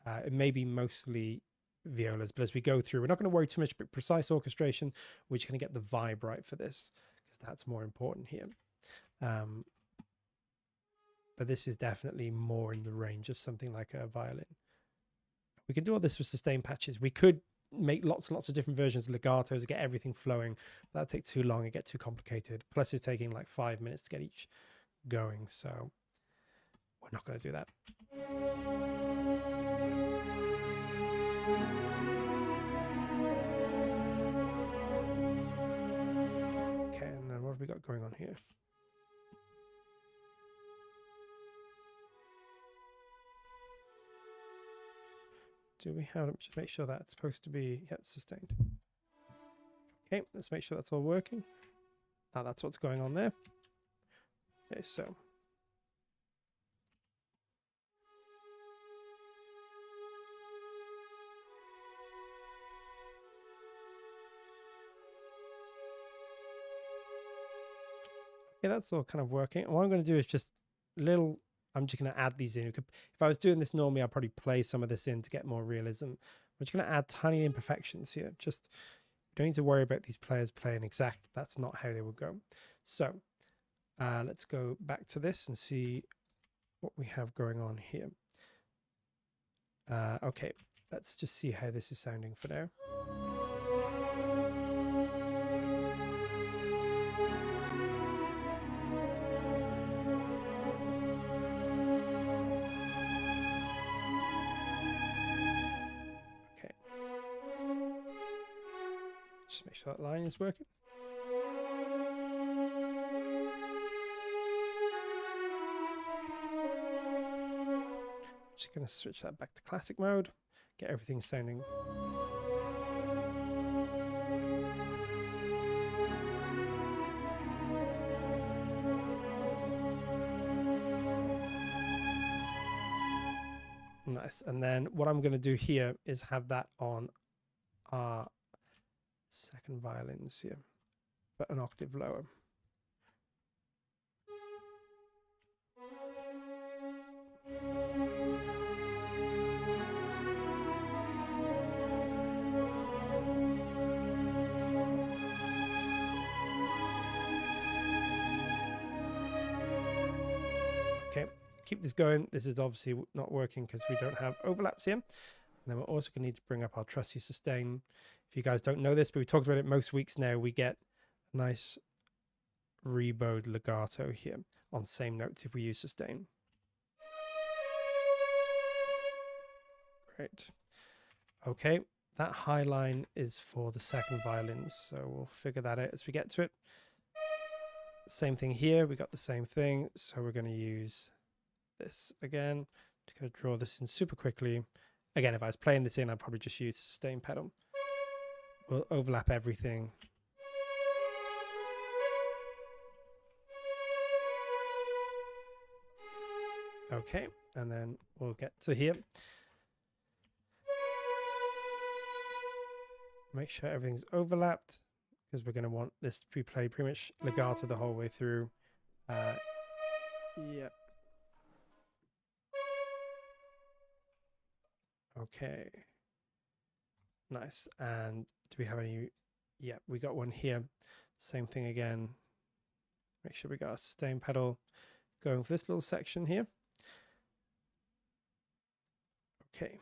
It may be mostly violas, but as we go through, we're not going to worry too much about precise orchestration. We're just going to get the vibe right for this, because that's more important here. But this is definitely more in the range of something like a violin. We can do all this with sustain patches. We could make lots and lots of different versions of legatos to get everything flowing. That'd take too long and get too complicated. Plus it's taking like 5 minutes to get each going. So we're not going to do that. Okay, and then what have we got going on here? Do we have, just make sure that's supposed to be, yeah, sustained. Okay, let's make sure that's all working. That's what's going on there. Okay, so. Okay, that's all kind of working. And what I'm going to do is just little, I'm just going to add these in. If I was doing this normally, I'll probably play some of this in to get more realism. I'm just going to add tiny imperfections here. Just, you don't need to worry about these players playing exact. That's not how they would go. So let's go back to this and see what we have going on here. Okay, let's just see how this is sounding for now. Just make sure that line is working. Just going to switch that back to classic mode, get everything sounding. Nice. And then what I'm going to do here is have that on our second violins here, but an octave lower. Okay, keep this going. This is obviously not working because we don't have overlaps here. And then we're also going to need to bring up our trusty sustain. If you guys don't know this, but we talked about it most weeks now, we get a nice rebowed legato here on same notes if we use sustain. Great. Okay, that high line is for the second violins, so we'll figure that out as we get to it. Same thing here, we got the same thing, so we're going to use this again. Just going to draw this in super quickly. Again, if I was playing this in, I'd probably just use sustain pedal. We'll overlap everything. Okay, and then we'll get to here. Make sure everything's overlapped, because we're going to want this to be played pretty much legato the whole way through. Yeah. Okay. Nice. And do we have any? Yeah, we got one here. Same thing again. Make sure we got our sustain pedal going for this little section here. Okay.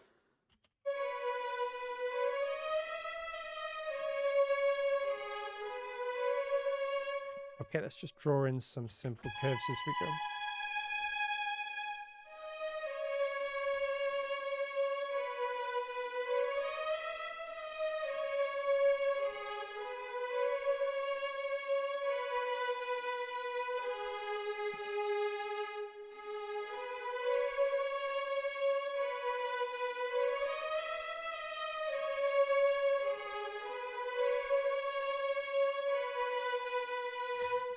Okay, let's just draw in some simple curves as we go.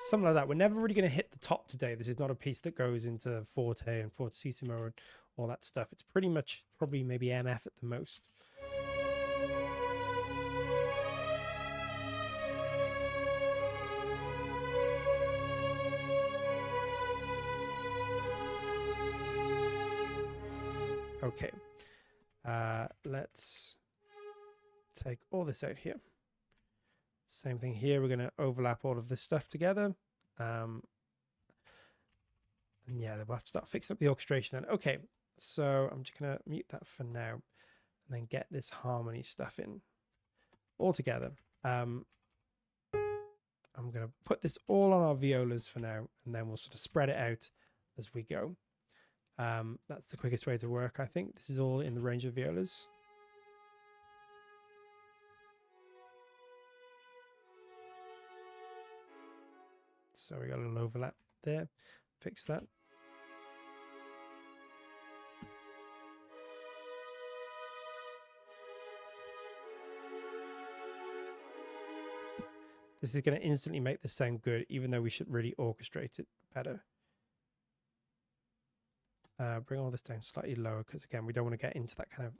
Something like that. We're never really going to hit the top today. This is not a piece that goes into forte and fortissimo and all that stuff. It's pretty much probably maybe MF at the most. Okay, let's take all this out here. Same thing here. We're going to overlap all of this stuff together. And yeah, we'll have to start fixing up the orchestration then. Okay, so I'm just going to mute that for now and then get this harmony stuff in all together. I'm going to put this all on our violas for now, and then we'll sort of spread it out as we go. That's the quickest way to work, I think. This is all in the range of violas. So we got a little overlap there. Fix that. This is going to instantly make this sound good, even though we should really orchestrate it better. Bring all this down slightly lower, because again, we don't want to get into that kind of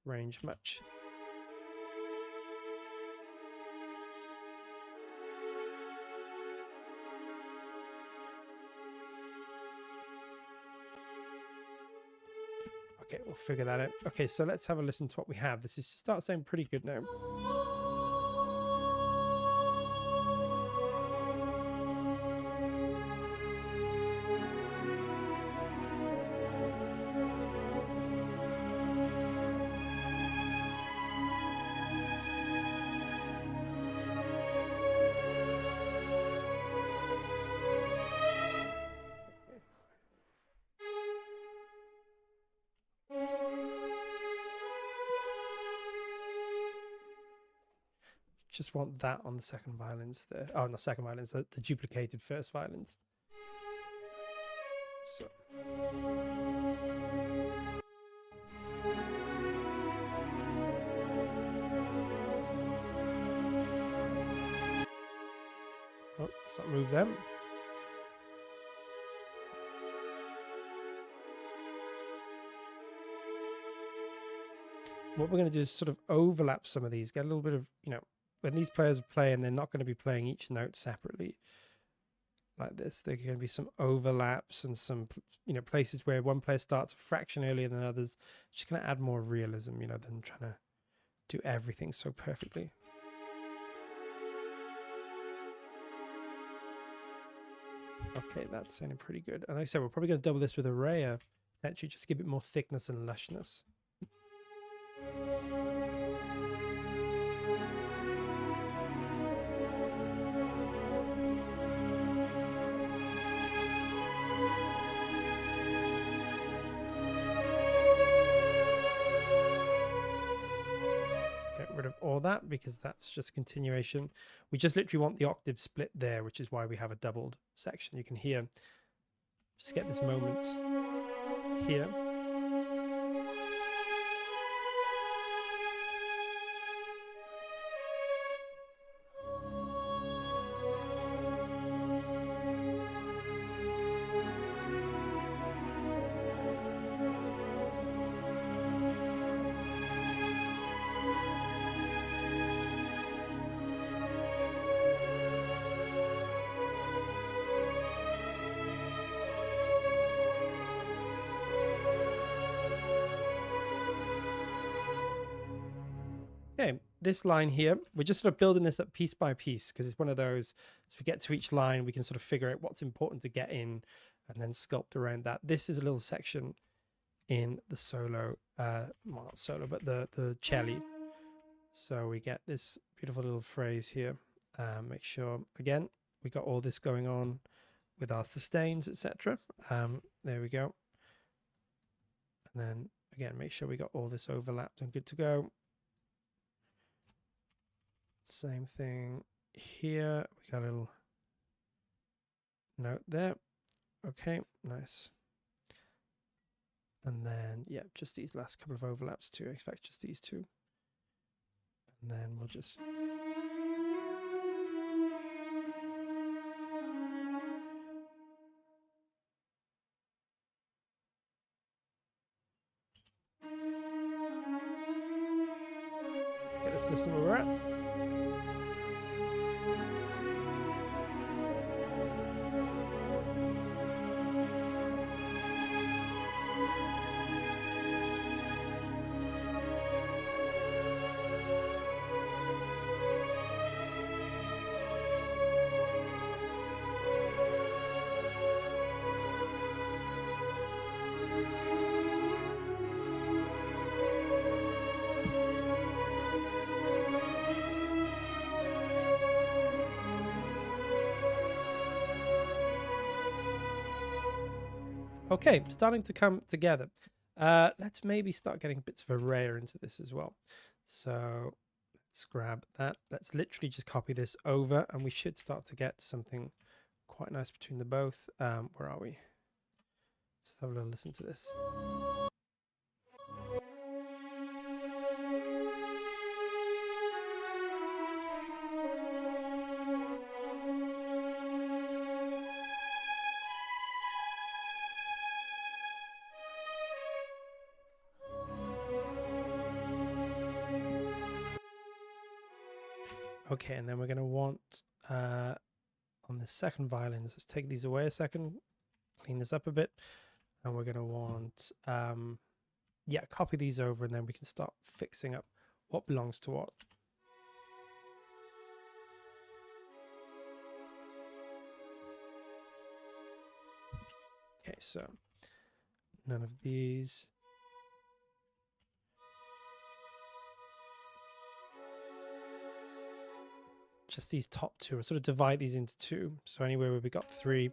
range much. Okay, we'll figure that out. Okay, so let's have a listen to what we have. This is starting to sound pretty good now. Just want that on the second violins there. Oh, not second violins, the duplicated first violins. So. Oh, let's not move them. What we're going to do is sort of overlap some of these, get a little bit of, you know, when these players play and they're not going to be playing each note separately like this, there are going to be some overlaps and some, you know, places where one player starts a fraction earlier than others. Just going to add more realism, you know, than trying to do everything so perfectly. Okay, that's sounding pretty good. And like I said, we're probably going to double this with a raya, potentially just give it more thickness and lushness. Get rid of all that because that's just a continuation. We just literally want the octave split there, which is why we have a doubled section. You can hear, just get this moment here. Okay, this line here, we're just sort of building this up piece by piece because it's one of those, as we get to each line, we can sort of figure out what's important to get in and then sculpt around that. This is a little section in the solo, well, not solo, but the cello. So we get this beautiful little phrase here. Make sure, again, we got all this going on with our sustains, etc. There we go. And then again, make sure we got all this overlapped and good to go. Same thing here. We got a little note there. Okay, nice. And then, yeah, just these last couple of overlaps too. In fact, just these two. And then we'll just... Okay, let's listen where we're at. Okay, starting to come together. Let's maybe start getting bits of array into this as well. So let's grab that. Let's literally just copy this over and we should start to get something quite nice between the both. Where are we? Let's have a little listen to this. Okay, and then we're going to want, on the second violins, let's take these away a second, clean this up a bit, and we're going to want, yeah, copy these over, and then we can start fixing up what belongs to what. Okay, so none of these. Just these top two. I'll sort of divide these into two. So anywhere where we got three.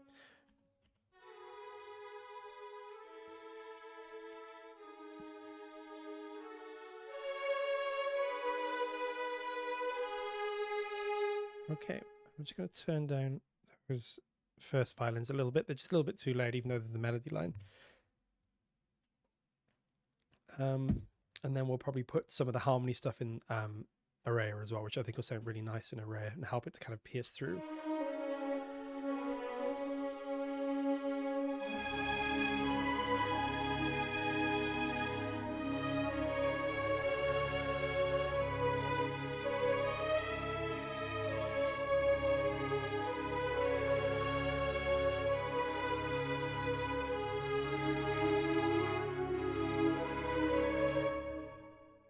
Okay, I'm just going to turn down those first violins a little bit. They're just a little bit too loud, even though they're the melody line. And then we'll probably put some of the harmony stuff in array as well, which I think will sound really nice in array and help it to kind of pierce through.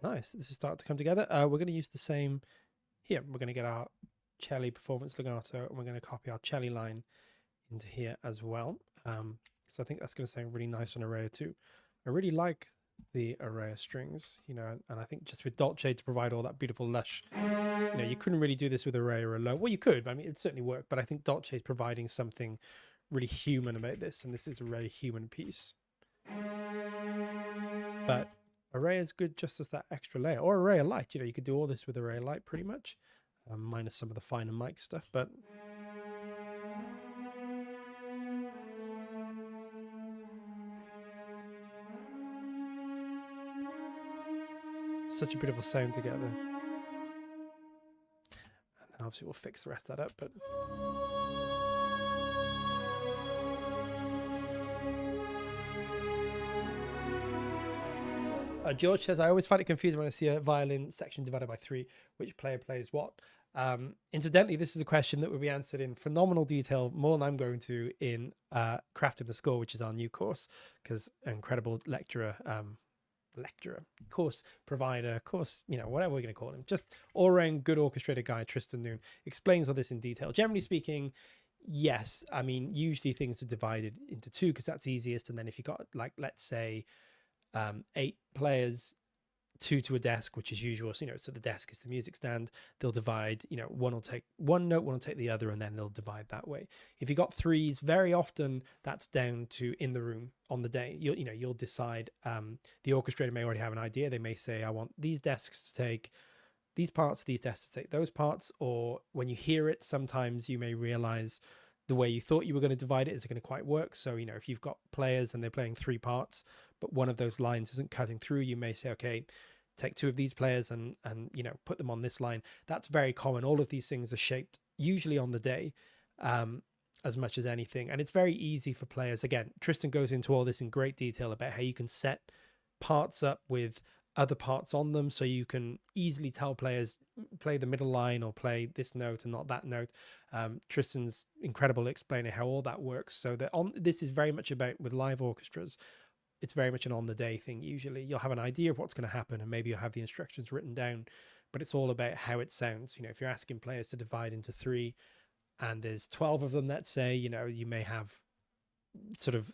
Nice. This is starting to come together. We're going to use the same here. We're going to get our cello performance legato and we're going to copy our cello line into here as well. So I think that's going to sound really nice on array too. I really like the array of strings, you know, and I think just with Dolce to provide all that beautiful lush, you know, you couldn't really do this with array or alone. Well, you could, I mean, it'd certainly work, but I think Dolce is providing something really human about this, and this is a very human piece. But array is good just as that extra layer, or array of light. You know, you could do all this with array of light pretty much, minus some of the finer mic stuff, but such a beautiful sound together. And then obviously we'll fix the rest of that up, but George says, I always find it confusing when I see a violin section divided by 3, which player plays what. Incidentally, this is a question that will be answered in phenomenal detail, more than I'm going to, in Crafting the Score, which is our new course, because an incredible lecturer lecturer, course provider, course, you know, whatever we're going to call him, just all around good orchestrator guy, Tristan Noon, explains all this in detail. Generally speaking, yes, I mean, usually things are divided into two because that's easiest. And then if you've got, like, let's say 8 players, 2 to a desk, which is usual. So, you know, so the desk is the music stand. They'll divide, you know, one will take one note, one will take the other, and then they'll divide that way. If you got 3s, very often that's down to in the room on the day. You'll decide. The orchestrator may already have an idea. They may say, I want these desks to take these parts, these desks to take those parts. Or when you hear it, sometimes you may realize the way you thought you were going to divide it isn't going to quite work. So, you know, if you've got players and they're playing 3 parts, but one of those lines isn't cutting through, you may say, okay, take 2 of these players and you know, put them on this line. That's very common. All of these things are shaped usually on the day, as much as anything. And it's very easy for players. Again, Tristan goes into all this in great detail about how you can set parts up with other parts on them, so you can easily tell players play the middle line or play this note and not that note. Tristan's incredible at explaining how all that works. So that this is very much about, with live orchestras, it's very much an on the day thing. Usually you'll have an idea of what's going to happen and maybe you'll have the instructions written down, but it's all about how it sounds. You know, if you're asking players to divide into 3 and there's 12 of them, let's say, you know, you may have sort of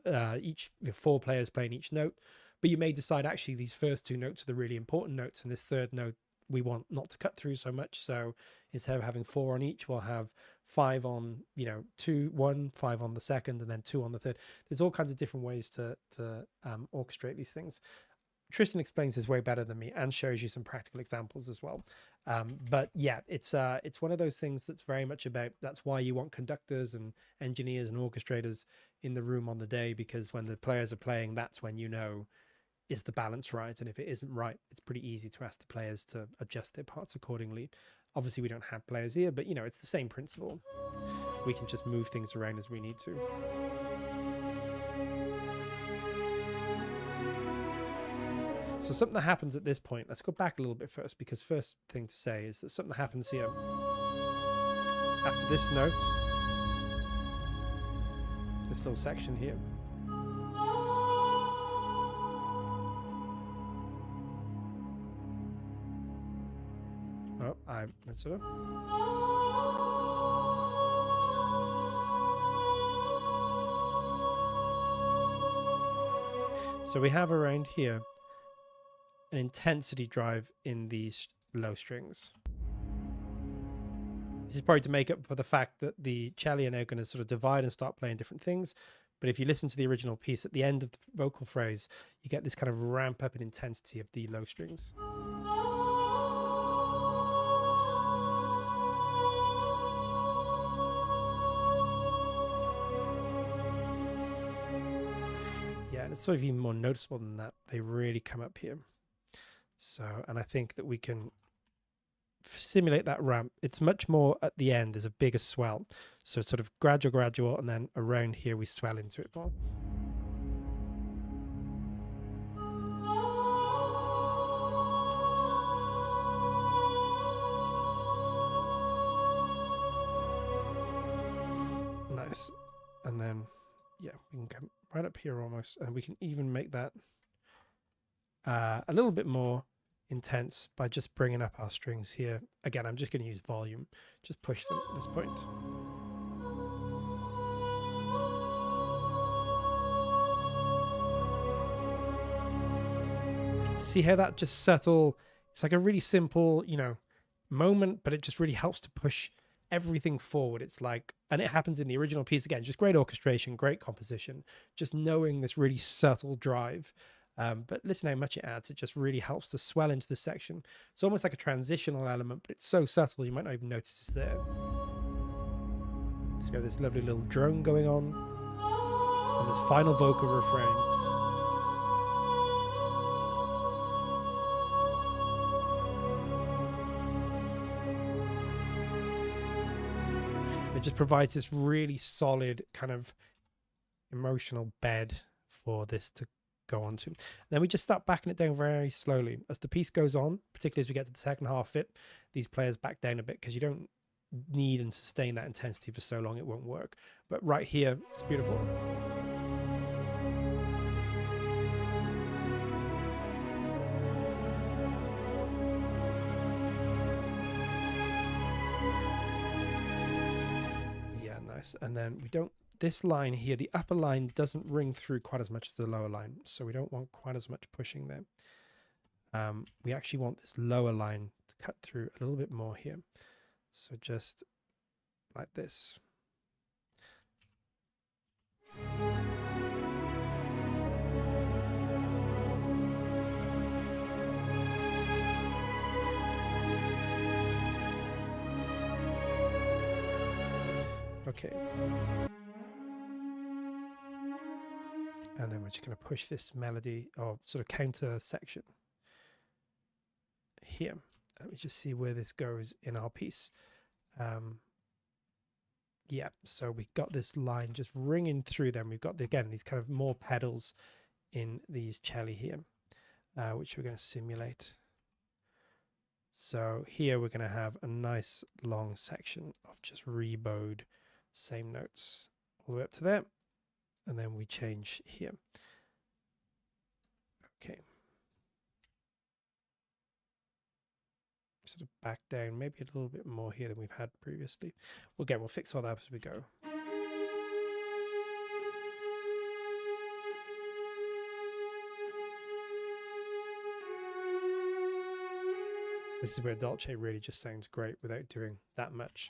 4 players playing each note, but you may decide actually these first 2 notes are the really important notes, and this third note we want not to cut through so much. So instead of having 4 on each, we'll have 5 on, you know, 2, 1, 5 on the second, and then 2 on the third. There's all kinds of different ways to orchestrate these things. Tristan explains this way better than me and shows you some practical examples as well. But yeah, it's one of those things that's very much about, that's why you want conductors and engineers and orchestrators in the room on the day, because when the players are playing, that's when you know, is the balance right? And if it isn't right, it's pretty easy to ask the players to adjust their parts accordingly. Obviously we don't have players here, but you know, it's the same principle. We can just move things around as we need to. So something that happens at this point, let's go back a little bit first, because first thing to say is that something that happens here after this note, this little section here. Oh, I messed it up. So we have around here an intensity drive in these low strings. This is probably to make up for the fact that the cello are now going to sort of divide and start playing different things. But if you listen to the original piece, at the end of the vocal phrase, you get this kind of ramp up in intensity of the low strings. Yeah, and it's sort of even more noticeable than that. They really come up here. So, and I think that we can simulate that ramp. It's much more at the end. There's a bigger swell. So it's sort of gradual, and then around here we swell into it more. Nice. And then, yeah, we can come right up here almost, and we can even make that a little bit more intense by just bringing up our strings here. Again, I'm just going to use volume, just push them at this point. See how that just subtle, it's like a really simple, you know, moment, but it just really helps to push everything forward. It's like, and it happens in the original piece again, just great orchestration, great composition, just knowing this really subtle drive. But listen how much it adds. It just really helps to swell into the section. It's almost like a transitional element, but it's so subtle you might not even notice it's there. So you have this lovely little drone going on, and this final vocal refrain. It just provides this really solid kind of emotional bed for this to go on to. And then we just start backing it down very slowly as the piece goes on, particularly as we get to the second half of it. These players back down a bit because you don't need and sustain that intensity for so long, it won't work. But right here, it's beautiful. nice. And then we don't, this line here, the upper line doesn't ring through quite as much as the lower line. So we don't want quite as much pushing there. We actually want this lower line to cut through a little bit more here. So just like this. Okay. And then we're just going to push this melody or sort of counter section here. Let me just see where this goes in our piece. Yeah, so we got this line just ringing through them. We've got, again, these kind of more pedals in these celli here, which we're going to simulate. So here we're going to have a nice long section of just rebowed same notes all the way up to there. And then we change here. Okay. Sort of back down, maybe a little bit more here than we've had previously. Well, again, we'll fix all that as we go. This is where Dolce really just sounds great without doing that much.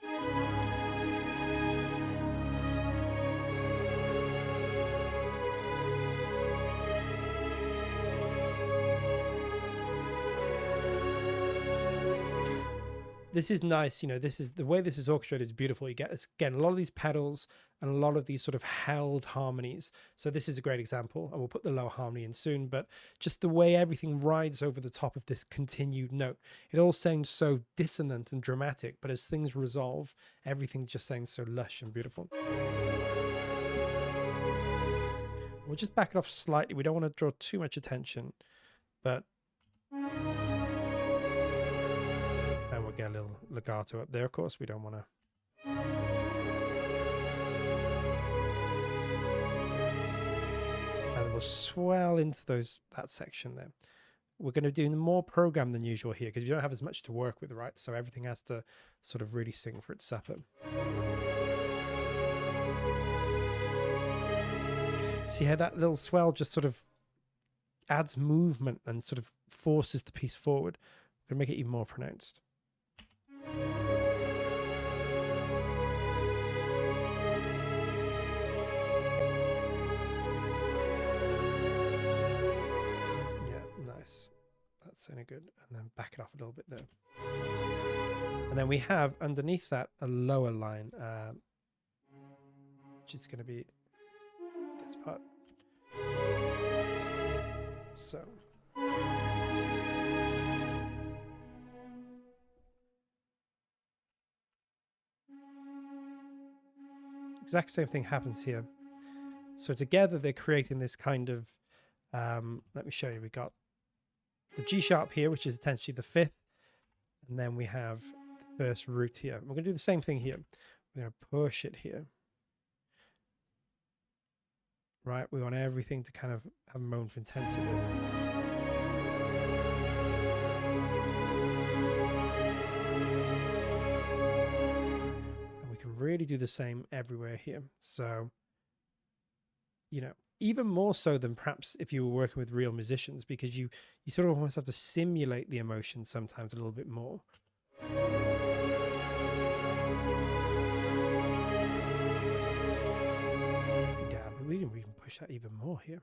This is nice, you know, this is the way this is orchestrated is beautiful. You get, again, a lot of these pedals and a lot of these sort of held harmonies. So this is a great example, and we'll put the low harmony in soon, but just the way everything rides over the top of this continued note. It all sounds so dissonant and dramatic, but as things resolve, everything just sounds so lush and beautiful. We'll just back it off slightly. We don't want to draw too much attention, but get a little legato up there. Of course, we don't want to. And we'll swell into that section there. We're going to do more program than usual here because you don't have as much to work with, right? So everything has to sort of really sing for its supper. See how that little swell just sort of adds movement and sort of forces the piece forward. We're going to make it even more pronounced. That's sounding good. And then back it off a little bit there. And then we have underneath that a lower line, which is going to be this part. So exact same thing happens here. So together they're creating this kind of, let me show you, we got the G sharp here, which is essentially the fifth, and then we have the first root here. We're going to do the same thing here. We're going to push it here. Right, we want everything to kind of have a moment of intensity. And we can really do the same everywhere here. So, you know, even more so than perhaps if you were working with real musicians, because you sort of almost have to simulate the emotion sometimes a little bit more. Yeah, we can push that even more here.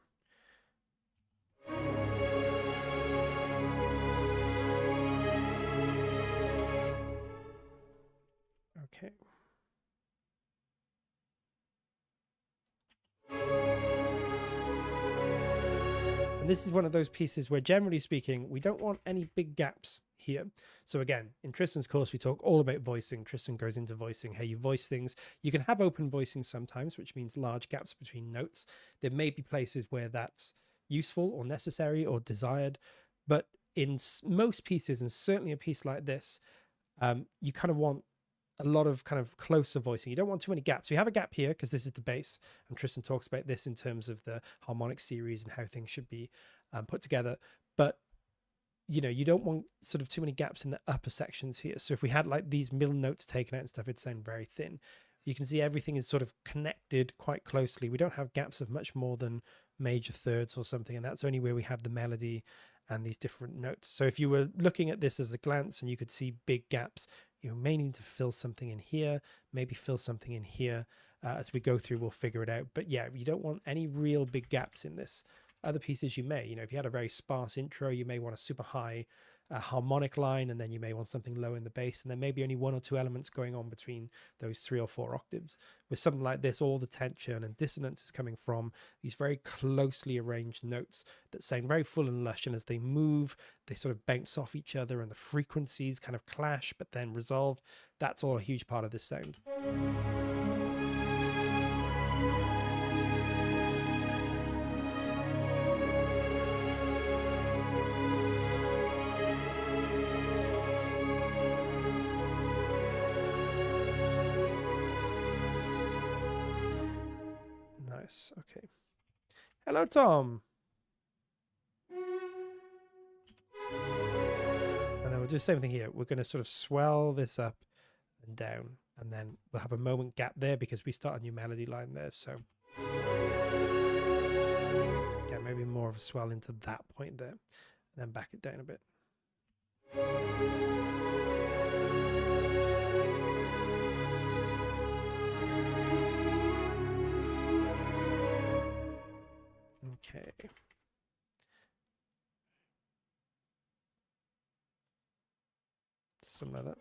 Okay. This is one of those pieces where, generally speaking, we don't want any big gaps here. So again, in Tristan's course, we talk all about voicing. Tristan goes into voicing, how you voice things. You can have open voicing sometimes, which means large gaps between notes. There may be places where that's useful or necessary or desired, but in most pieces, and certainly a piece like this, you kind of want a lot of kind of closer voicing. You don't want too many gaps. So you have a gap here because this is the bass, and Tristan talks about this in terms of the harmonic series and how things should be put together. But you know, you don't want sort of too many gaps in the upper sections here. So if we had like these middle notes taken out and stuff, it'd sound very thin. you can see everything is sort of connected quite closely. We don't have gaps of much more than major thirds or something, and that's only where we have the melody and these different notes. So if you were looking at this as a glance and you could see big gaps, you may need to fill something in here, maybe fill something in here. As we go through, we'll figure it out. But yeah, you don't want any real big gaps in this. Other pieces you may, if you had a very sparse intro, you may want a super high harmonic line, and then you may want something low in the bass, and then maybe only one or two elements going on between those 3 or 4 octaves. With something like this, all the tension and dissonance is coming from these very closely arranged notes that sound very full and lush, and as they move, they sort of bounce off each other, and the frequencies kind of clash but then resolve. That's all a huge part of this sound. Okay. Hello, Tom. And then we'll do the same thing here. We're going to sort of swell this up and down, and then we'll have a moment gap there because we start a new melody line there. So yeah, maybe more of a swell into that point there, and then back it down a bit. Okay. Something like that.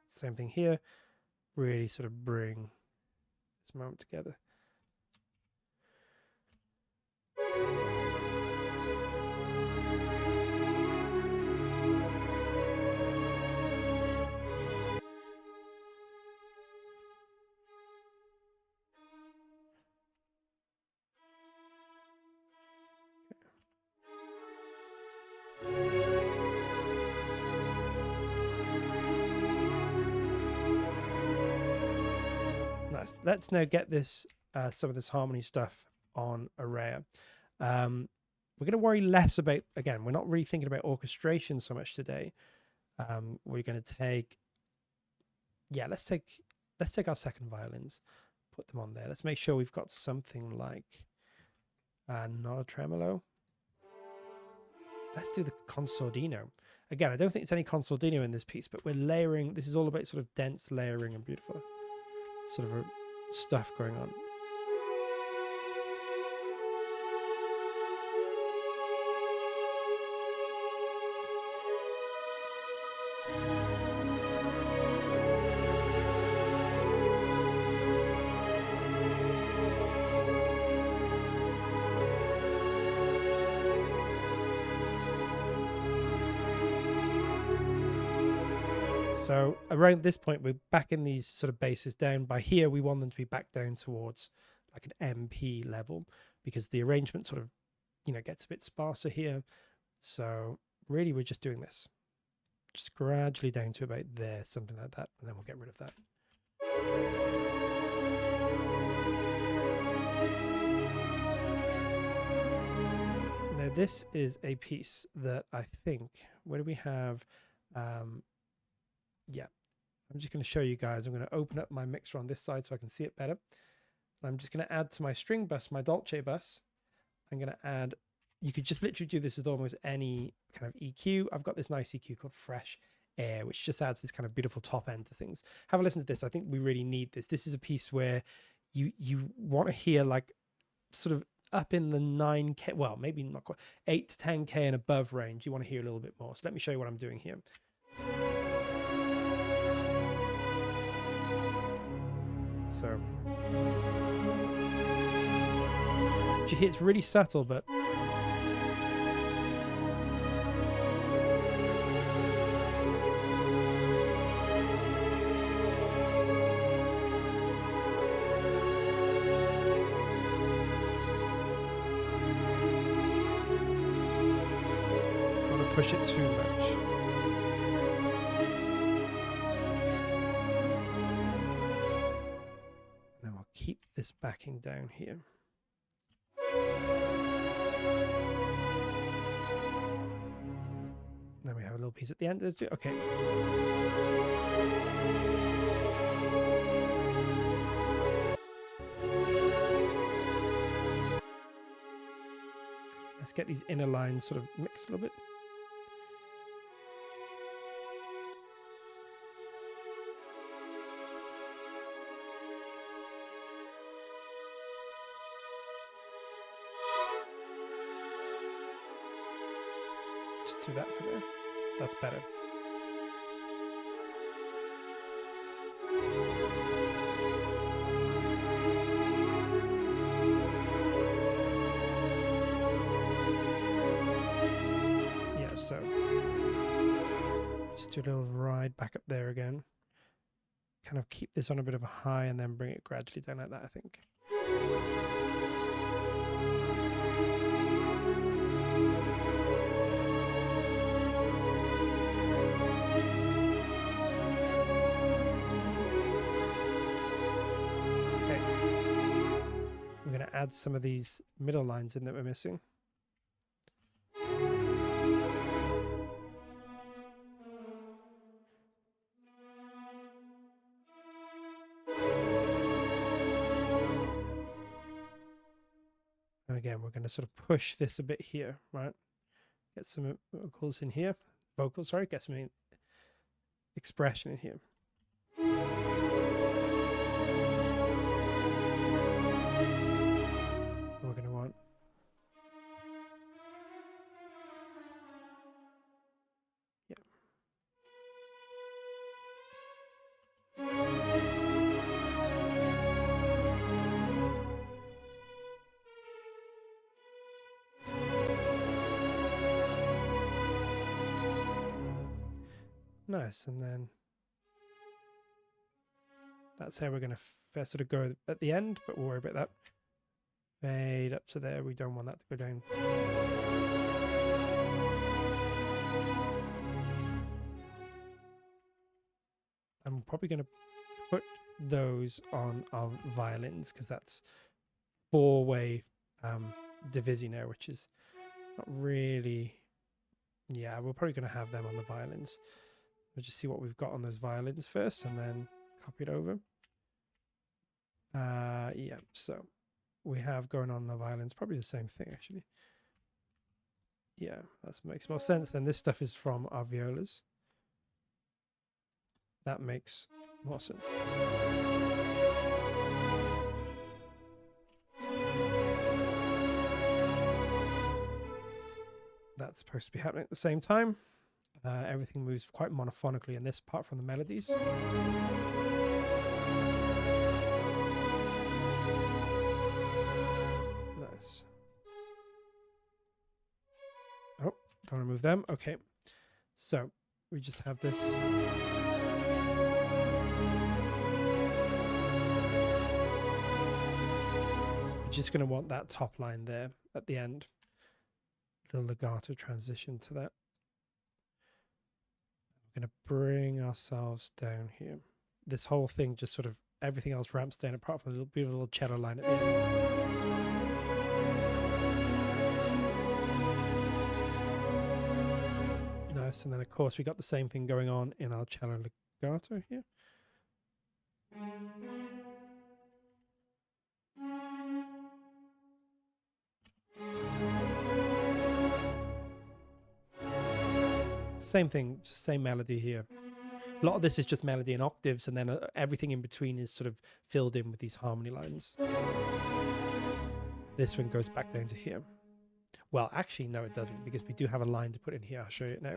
Same thing here. Really sort of bring this moment together. Nice. Let's now get this some of this harmony stuff on Araya. We're going to worry less about, again, we're not really thinking about orchestration so much today. We're going to take, yeah, let's take our second violins, put them on there. Let's make sure we've got something like not a tremolo. Let's do the consordino. Again, I don't think it's any consordino in this piece, but we're layering. This is all about sort of dense layering and beautiful sort of stuff going on. So around this point, we're backing these sort of basses down. By here, we want them to be back down towards like an MP level, because the arrangement sort of, gets a bit sparser here. So really, we're just doing this, just gradually down to about there, something like that, and then we'll get rid of that. Now, this is a piece that I think, where do we have? Yeah, I'm just going to show you guys. I'm going to open up my mixer on this side so I can see it better. I'm just going to add to my string bus, my Dolce bus. I'm going to add, you could just literally do this with almost any kind of EQ. I've got this nice EQ called Fresh Air, which just adds this kind of beautiful top end to things. Have a listen to this. I think we really need this. This is a piece where you want to hear like sort of up in the 9K, well, maybe not quite, 8 to 10K and above range. You want to hear a little bit more. So let me show you what I'm doing here. So you hear it's really subtle, but don't want to push it too much. Keep this backing down here. little piece at the end. Okay. Let's get these inner lines sort of mixed a little bit. Just do that for now. That's better. Yeah, so just do a little ride back up there again. Kind of keep this on a bit of a high and then bring it gradually down like that, I think. Add some of these middle lines in that we're missing. And again, we're going to sort of push this a bit here, right? Get some vocals in here. Get some expression in here. We're going to want nice, and then that's how we're going to sort of go at the end, but we'll worry about that. Fade up to there. We don't want that to go down. I'm probably going to put those on our violins because that's 4-way division now, which is not really. Yeah, we're probably going to have them on the violins. We'll just see what we've got on those violins first and then copy it over. Yeah, so we have going on the violins probably the same thing actually. Yeah, that makes more sense. Then this stuff is from our violas. That makes more sense. That's supposed to be happening at the same time. Everything moves quite monophonically in this part from the melodies. Nice. Oh, don't remove them. Okay. So we just have this. We're just going to want that top line there at the end. Little legato transition to that. We're going to bring ourselves down here. This whole thing just sort of, everything else ramps down apart from a little bit of a little cello line at the end. Nice, and then of course we got the same thing going on in our cello legato here. Same thing, just same melody here. A lot of this is just melody and octaves, and then everything in between is sort of filled in with these harmony lines. This one goes back down to here. Well, actually, no, it doesn't, because we do have a line to put in here. I'll show you it now.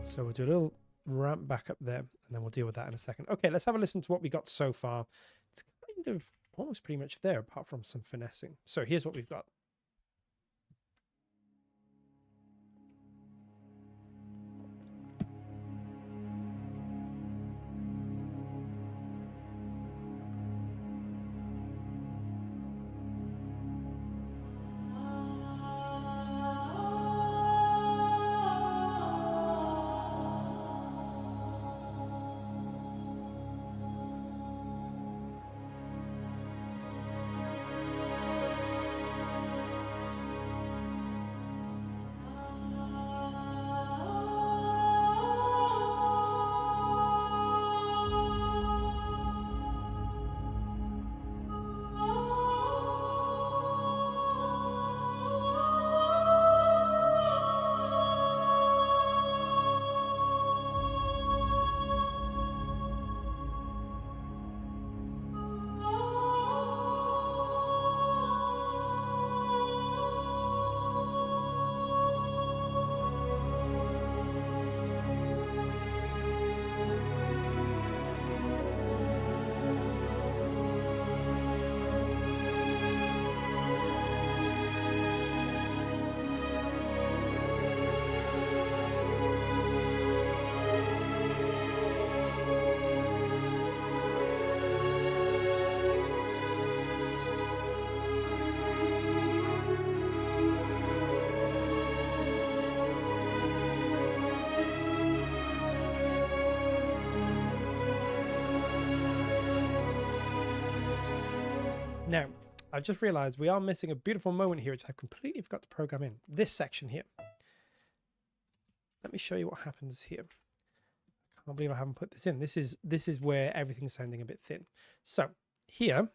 So we'll do a little ramp back up there, and then we'll deal with that in a second. Okay, let's have a listen to what we got so far. It's kind of almost pretty much there, apart from some finessing. So here's what we've got. Now, I've just realized we are missing a beautiful moment here, which I completely forgot to program in. This section here. Let me show you what happens here. I can't believe I haven't put this in. This is where everything's sounding a bit thin. So here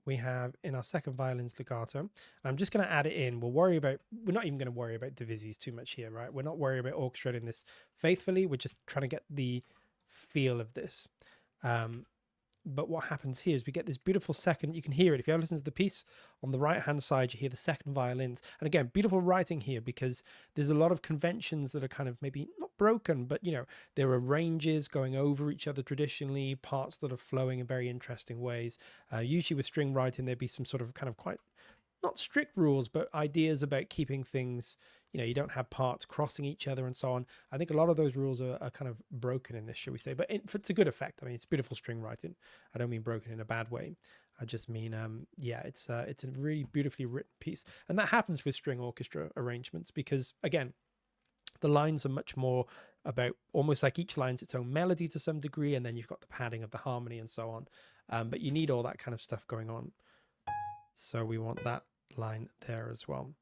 we have in our second violin's legato. I'm just going to add it in. We're not even going to worry about divises too much here, right? We're not worried about orchestrating this faithfully. We're just trying to get the feel of this. But what happens here is we get this beautiful second, you can hear it. If you ever listen to the piece on the right hand side, you hear the second violins. And again, beautiful writing here because there's a lot of conventions that are kind of maybe not broken, but you know, there are ranges going over each other traditionally, parts that are flowing in very interesting ways. Usually with string writing, there'd be some sort of kind of quite, not strict rules, but ideas about keeping things, you know, you don't have parts crossing each other and so on. I think a lot of those rules are kind of broken in this, shall we say, but it's a good effect. I mean, it's beautiful string writing. I don't mean broken in a bad way. I just mean, yeah, it's a really beautifully written piece. And that happens with string orchestra arrangements because, again, the lines are much more about almost like each line's its own melody to some degree, and then you've got the padding of the harmony and so on. But you need all that kind of stuff going on. So we want that line there as well.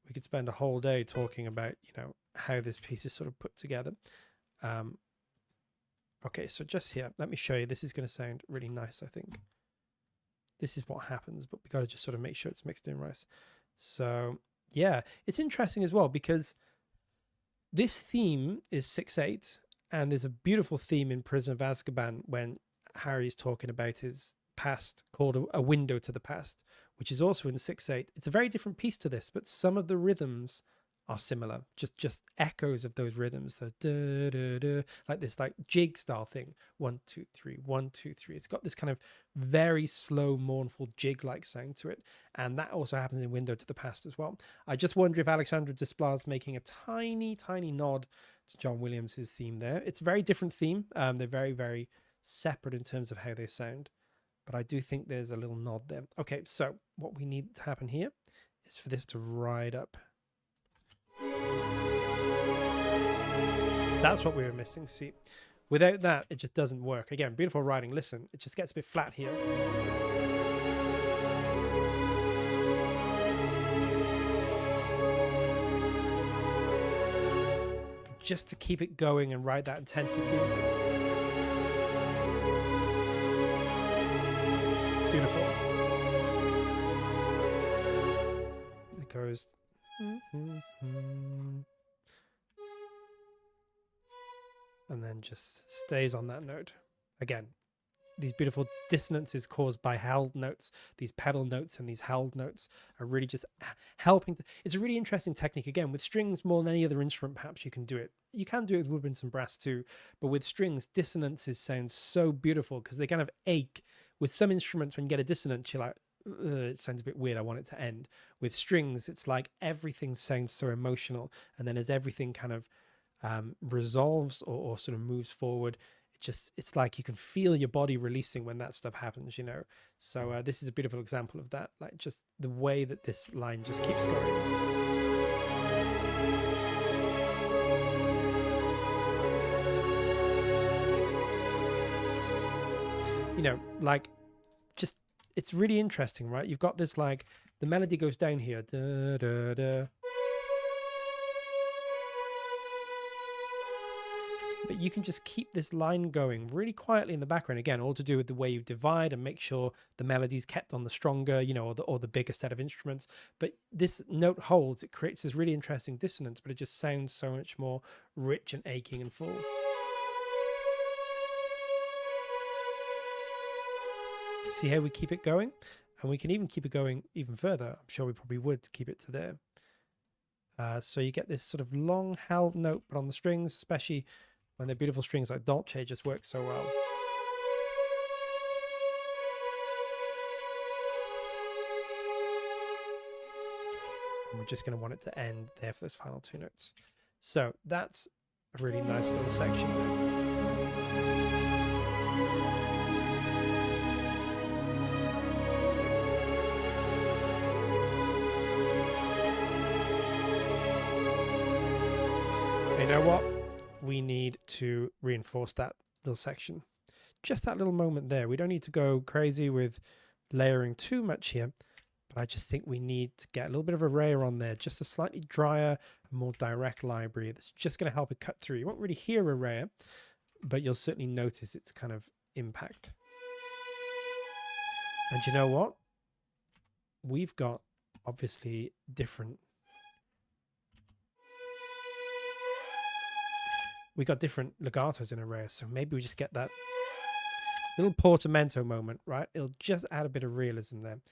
We could spend a whole day talking about, you know, how this piece is sort of put together. Okay, so just here, let me show you. This is going to sound really nice, I think. This is what happens, but we got to just sort of make sure it's mixed in right. So yeah, it's interesting as well because this theme is 6/8, and there's a beautiful theme in Prisoner of Azkaban when Harry's talking about his past called a window to the past, which is also in 6/8. It's a very different piece to this, but some of the rhythms are similar, just echoes of those rhythms. So da, da, da, like this like jig style thing. 1 2 3 1 2 3. It's got this kind of very slow, mournful jig like sound to it, and that also happens in Window to the Past as well. I just wonder if Alexandre Desplat is making a tiny nod to John Williams's theme there. It's a very different theme. They're very separate in terms of how they sound, but I do think there's a little nod there. Okay, so what we need to happen here is for this to ride up. That's what we were missing. See, without that, it just doesn't work. Again, beautiful writing. Listen, it just gets a bit flat here. But just to keep it going and ride that intensity. Beautiful. It goes. And then just stays on that note. Again, these beautiful dissonances caused by held notes, these pedal notes and these held notes are really just helping. It's a really interesting technique. Again, with strings more than any other instrument, perhaps you can do it. You can do it with woodwinds and brass too, but with strings, dissonances sound so beautiful because they kind of ache. With some instruments, when you get a dissonance, you're like, it sounds a bit weird, I want it to end. With strings, it's like everything sounds so emotional, and then as everything kind of resolves or sort of moves forward, it's like you can feel your body releasing when that stuff happens, you know. So this is a beautiful example of that, like just the way that this line just keeps going. You know, like just it's really interesting, right? You've got this, like the melody goes down here, da, da, da. But you can just keep this line going really quietly in the background. Again, all to do with the way you divide and make sure the melody's kept on the stronger, you know, or the bigger set of instruments. But this note holds, it creates this really interesting dissonance, but it just sounds so much more rich and aching and full. See how we keep it going? And we can even keep it going even further. I'm sure we probably would keep it to there. So you get this sort of long held note, but on the strings, especially when they're beautiful strings like Dolce, just works so well. And we're just going to want it to end there for those final two notes. So that's a really nice little section there. You know what? We need to reinforce that little section. Just that little moment there. We don't need to go crazy with layering too much here, but I just think we need to get a little bit of array on there, just a slightly drier, more direct library that's just going to help it cut through. You won't really hear array, but you'll certainly notice its kind of impact. And you know what? We've got obviously different legatos in array, so maybe we just get that little portamento moment, right? It'll just add a bit of realism there. And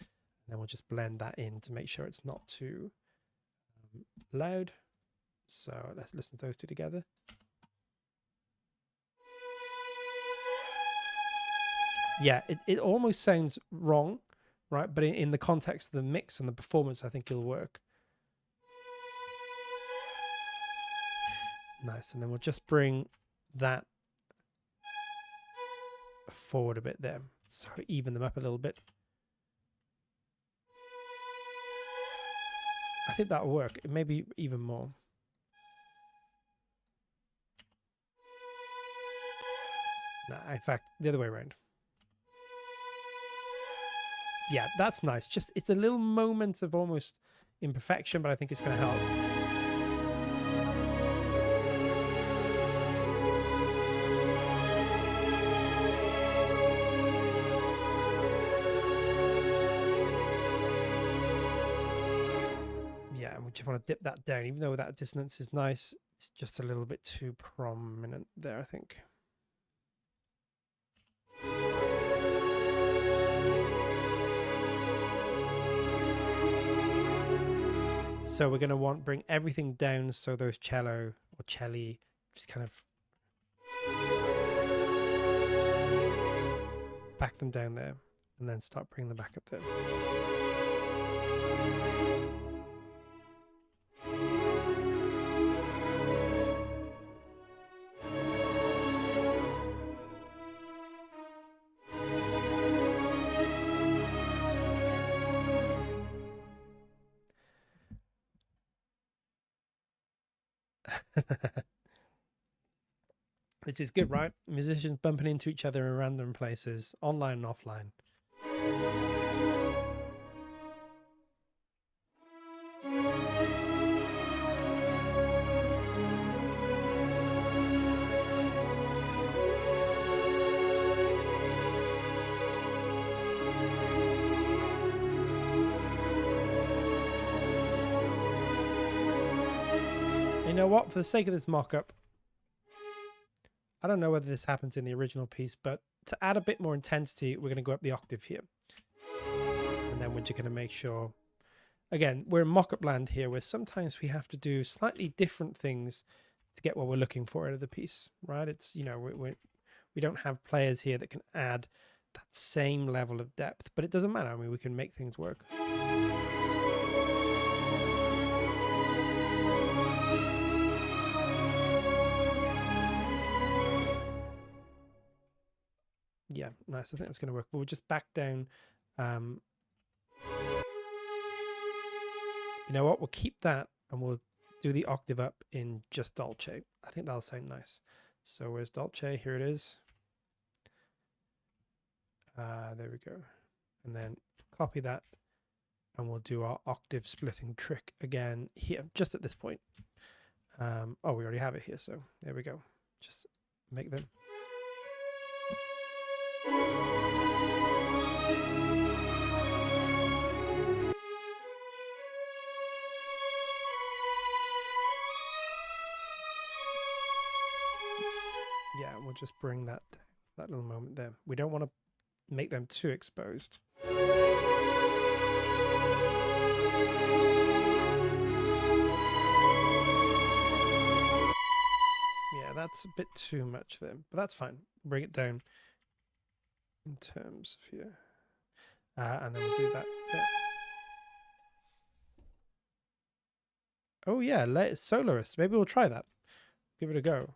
then we'll just blend that in to make sure it's not too loud. So let's listen to those two together. Yeah, it almost sounds wrong, right? But in the context of the mix and the performance, I think it'll work. Nice. And then we'll just bring that forward a bit there. So even them up a little bit. I think that'll work. Maybe even more. Nah, in fact, the other way around. Yeah, that's nice. Just, it's a little moment of almost imperfection, but I think it's going to help. Yeah, and we just want to dip that down. Even though that dissonance is nice, it's just a little bit too prominent there, I think. So we're going to bring everything down so those cello or celli just kind of back them down there and then start bringing them back up there. This is good, right? Musicians bumping into each other in random places, online and offline. You know what? For the sake of this mock-up, I don't know whether this happens in the original piece, but to add a bit more intensity, we're going to go up the octave here. And then we're just going to make sure, again, we're in mock-up land here, where sometimes we have to do slightly different things to get what we're looking for out of the piece, right? It's, you know, we don't have players here that can add that same level of depth, but it doesn't matter. I mean, we can make things work. Yeah, nice. I think that's going to work. But we'll just back down. You know what? We'll keep that and we'll do the octave up in just Dolce. I think that'll sound nice. So where's Dolce? Here it is. There we go. And then copy that and we'll do our octave splitting trick again here, just at this point. Oh, we already have it here. So there we go. Just make them. Yeah, we'll just bring that little moment there. We don't want to make them too exposed. Yeah, that's a bit too much there, but that's fine. Bring it down in terms of here. And then we'll do that there. Oh yeah, soloist. Maybe we'll try that. Give it a go.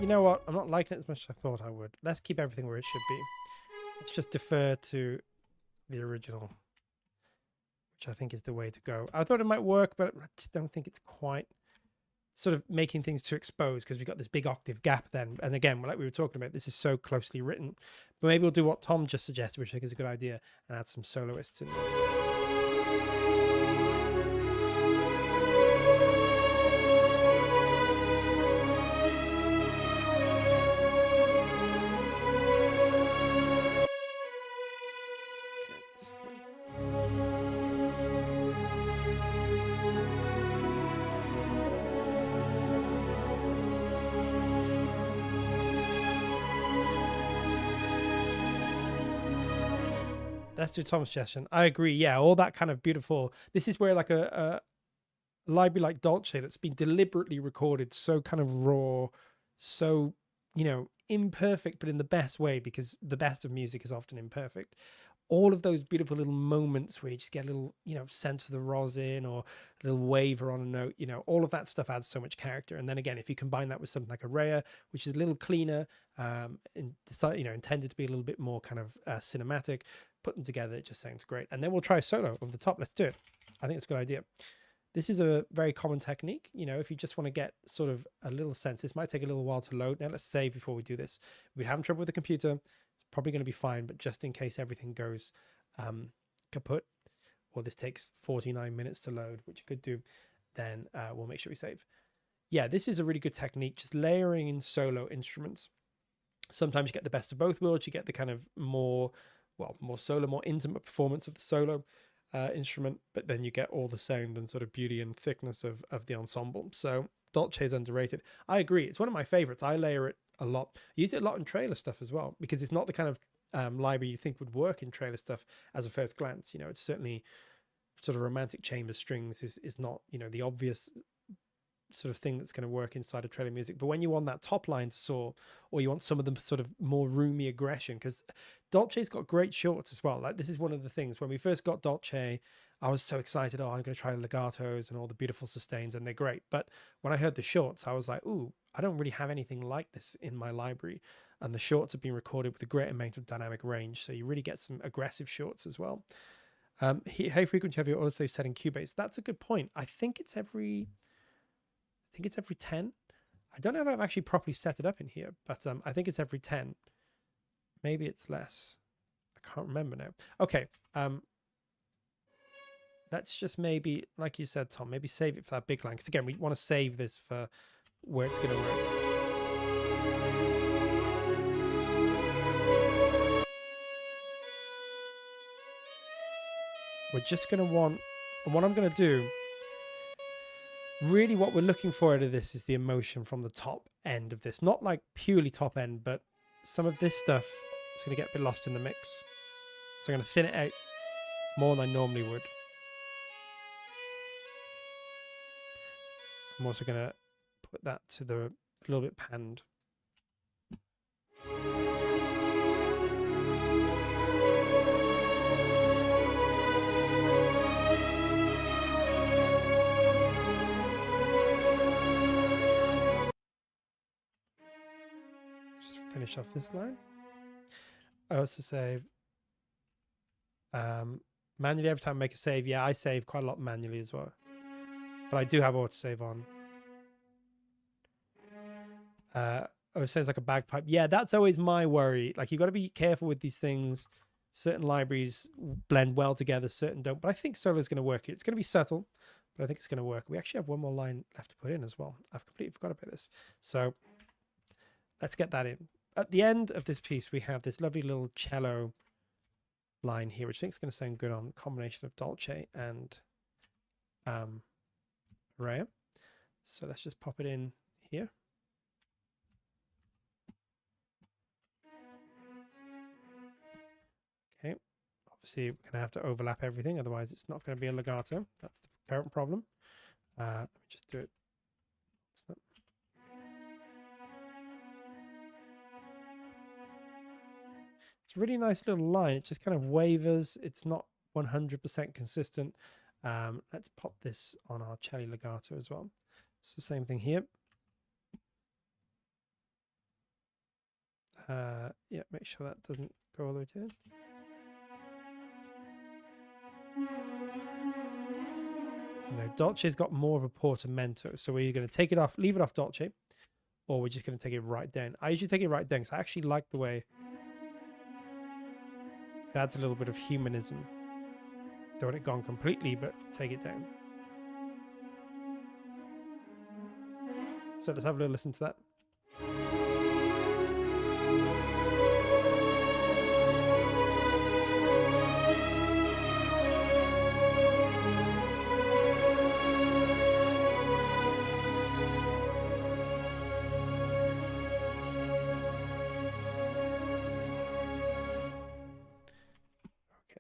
know what? I'm not liking it as much as I thought I would. Let's keep everything where it should be. Let's just defer to the original, which I think is the way to go. I thought it might work, but I just don't think it's quite sort of making things too exposed, because we've got this big octave gap then. And again, like we were talking about, this is so closely written. But maybe we'll do what Tom just suggested, which I think is a good idea, and add some soloists in there. Let's do Tom's suggestion. I agree. Yeah, all that kind of beautiful. This is where like a library like Dolce that's been deliberately recorded so kind of raw, so, you know, imperfect, but in the best way, because the best of music is often imperfect. All of those beautiful little moments where you just get a little, you know, sense of the rosin or a little waver on a note, you know, all of that stuff adds so much character. And then again, if you combine that with something like a Rhea, which is a little cleaner, you know, intended to be a little bit more kind of cinematic, put them together, it just sounds great. And then we'll try solo over the top. Let's do it. I think it's a good idea. This is a very common technique. You know, if you just want to get sort of a little sense, this might take a little while to load. Now let's save before we do this. If we're having trouble with the computer, it's probably going to be fine, but just in case everything goes kaput, or this takes 49 minutes to load, which it could do, then we'll make sure we save. Yeah, this is a really good technique, just layering in solo instruments. Sometimes you get the best of both worlds. You get the kind of more solo, more intimate performance of the solo instrument, but then you get all the sound and sort of beauty and thickness of the ensemble. So Dolce is underrated. I agree. It's one of my favorites. I layer it a lot. I use it a lot in trailer stuff as well, because it's not the kind of library you think would work in trailer stuff as a first glance. You know, it's certainly sort of romantic chamber strings is not, you know, the obvious sort of thing that's going to work inside of trailer music. But when you want that top line to soar, or you want some of the sort of more roomy aggression, because Dolce's got great shorts as well. Like, this is one of the things when we first got Dolce, I was so excited. Oh, I'm going to try the legatos and all the beautiful sustains, and they're great. But when I heard the shorts, I was like, ooh, I don't really have anything like this in my library. And the shorts have been recorded with a great amount of dynamic range, so you really get some aggressive shorts as well. How frequent do you have your autosave set in Cubase? That's a good point. I think it's every 10. I don't know if I've actually properly set it up in here, but I think it's every 10. Maybe it's less. I can't remember now. Okay. Let's just maybe, like you said, Tom, maybe save it for that big line. Because again, we want to save this for where it's going to work. We're just going to want, and what I'm going to do, really what we're looking for out of this is the emotion from the top end of this. Not like purely top end, but some of this stuff is going to get a bit lost in the mix. So I'm going to thin it out more than I normally would. I'm also going to put that to the a little bit panned. Just finish off this line. I also save manually every time I make a save. Yeah, I save quite a lot manually as well. But I do have autosave on. It says like a bagpipe. Yeah, that's always my worry. Like, you've got to be careful with these things. Certain libraries blend well together, certain don't. But I think solo is going to work here. It's going to be subtle, but I think it's going to work. We actually have one more line left to put in as well. I've completely forgot about this. So let's get that in. At the end of this piece, we have this lovely little cello line here, which I think is going to sound good on a combination of Dolce and Rhea. So let's just pop it in here. Okay, obviously we're going to have to overlap everything, otherwise it's not going to be a legato. That's the current problem. Let me just do it. It's a really nice little line. It just kind of wavers. It's not 100% consistent. Let's pop this on our cello legato as well. So same thing here. Yeah, make sure that doesn't go all the way to it. No, Dolce's got more of a portamento, so we're going to take it off, leave it off Dolce, or we're just going to take it right down. I usually take it right down because I actually like the way it adds a little bit of humanism. Don't want it gone completely, but take it down. So let's have a little listen to that.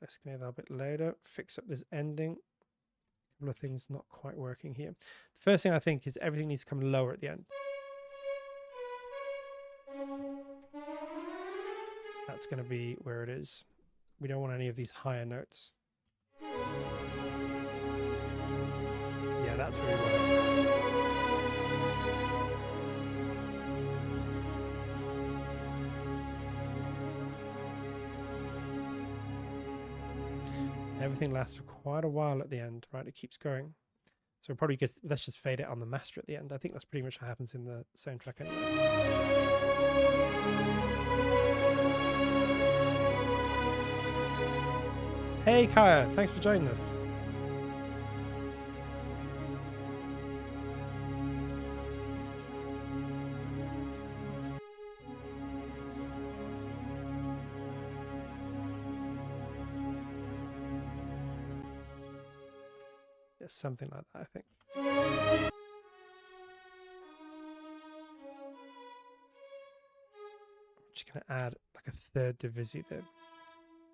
Let's get it a bit louder, fix up this ending. A couple of things not quite working here. The first thing I think is everything needs to come lower at the end. That's going to be where it is. We don't want any of these higher notes. Yeah, that's where we want it. Everything lasts for quite a while at the end, right? It keeps going. So probably let's just fade it on the master at the end. I think that's pretty much what happens in the soundtrack anyway. Hey Kaya, thanks for joining us. Something like that, I think. Just going to add like a third division there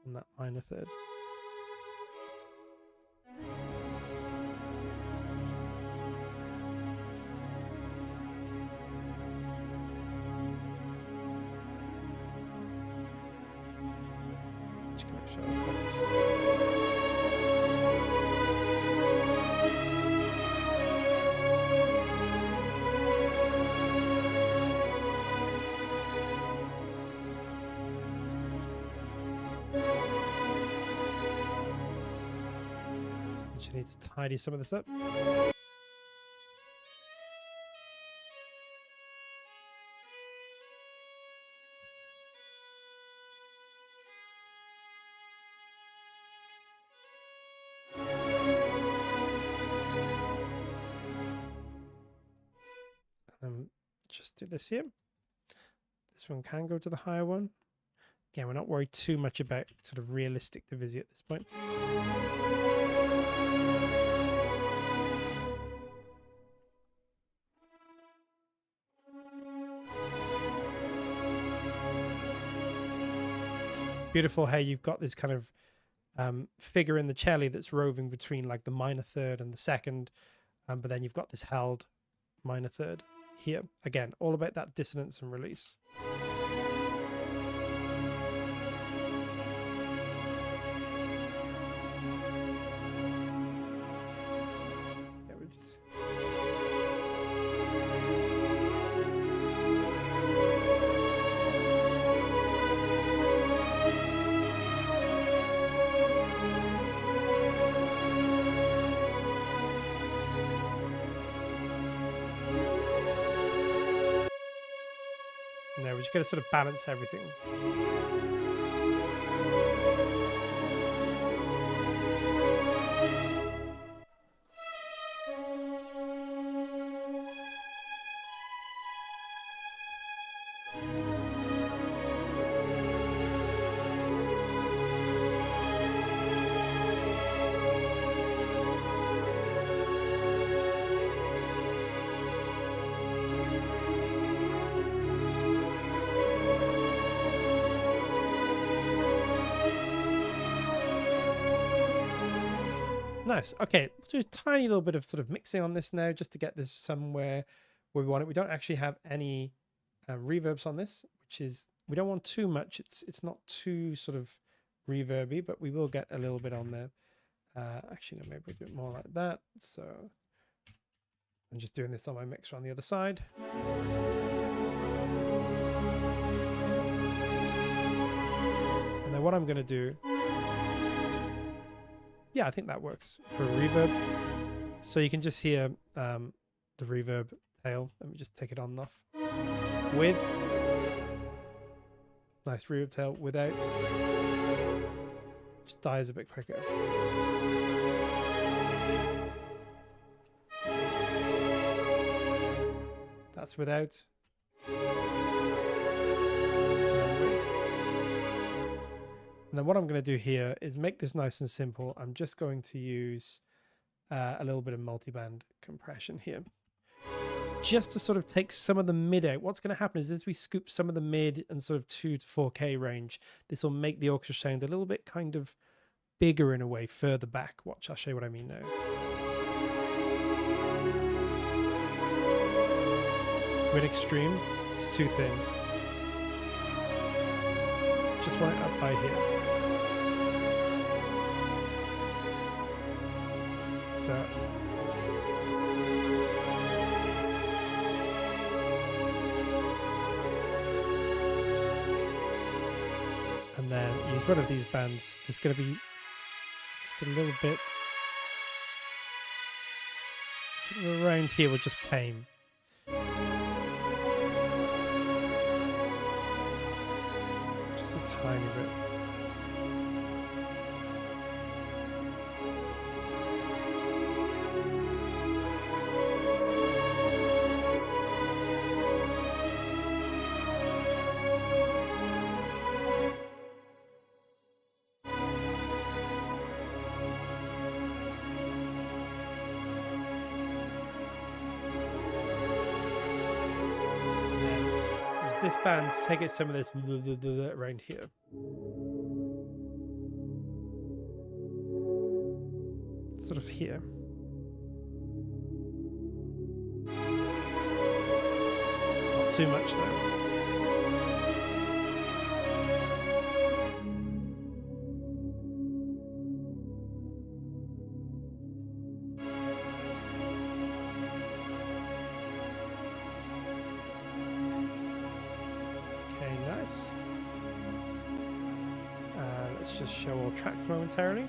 on that minor third. Just going to show it. Need to tidy some of this up. Just do this here. This one can go to the higher one. Again, we're not worried too much about sort of realistic division at this point. Beautiful how you've got this kind of figure in the cello that's roving between like the minor third and the second, but then you've got this held minor third here. Again, all about that dissonance and release. Yeah, we just... No, we're just going to sort of balance everything. Nice. Okay, do a tiny little bit of sort of mixing on this now, just to get this somewhere where we want it. We don't actually have any reverbs on this, which is, we don't want too much. It's not too sort of reverby, but we will get a little bit on there. Actually, no, maybe a bit more like that. So I'm just doing this on my mixer on the other side. what I'm going to do, yeah, I think that works for a reverb. So you can just hear the reverb tail. Let me just take it on and off. With nice reverb tail, without just dies a bit quicker. That's without. And then what I'm going to do here is make this nice and simple. I'm just going to use a little bit of multiband compression here, just to sort of take some of the mid out. What's going to happen is as we scoop some of the mid and sort of 2 to 4K range, this will make the orchestra sound a little bit kind of bigger in a way, further back. Watch, I'll show you what I mean now. With extreme, it's too thin. Just want it up by here. So and then use one of these bands. There's going to be just a little bit sort of around here. We'll just tame. Just a tiny bit. This band to take it some of this around here. Sort of here. Not too much though. Let's just show all tracks momentarily.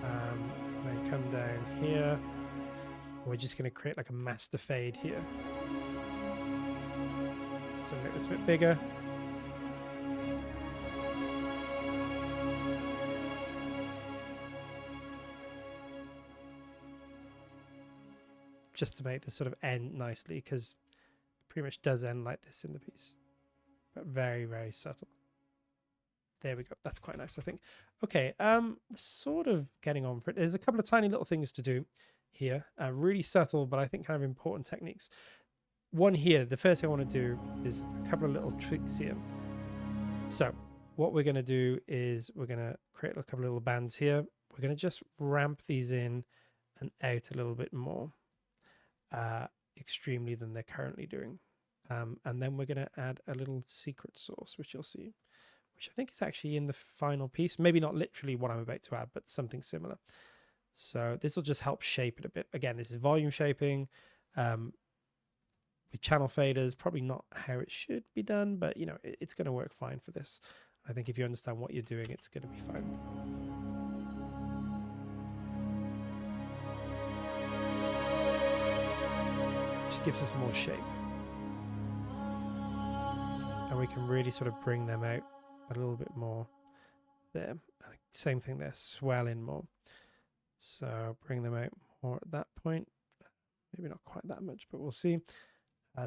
Then come down here. We're just going to create like a master fade here. So make this a bit bigger. Just to make this sort of end nicely, because it pretty much does end like this in the piece. But very, very subtle. There we go. That's quite nice, I think. Okay, sort of getting on for it. There's a couple of tiny little things to do here. Really subtle, but I think kind of important techniques. One here, the first thing I want to do is a couple of little tricks here. So what we're going to do is we're going to create a couple of little bands here. We're going to just ramp these in and out a little bit more extremely than they're currently doing. And then we're going to add a little secret source, which you'll see, which I think is actually in the final piece. Maybe not literally what I'm about to add, but something similar. So this will just help shape it a bit. Again, this is volume shaping with channel faders. Probably not how it should be done, but you know, it's going to work fine for this. I think if you understand what you're doing, it's going to be fine. Just gives us more shape. And we can really sort of bring them out a little bit more there. Same thing there, swell in more. So bring them out more at that point. Maybe not quite that much, but we'll see.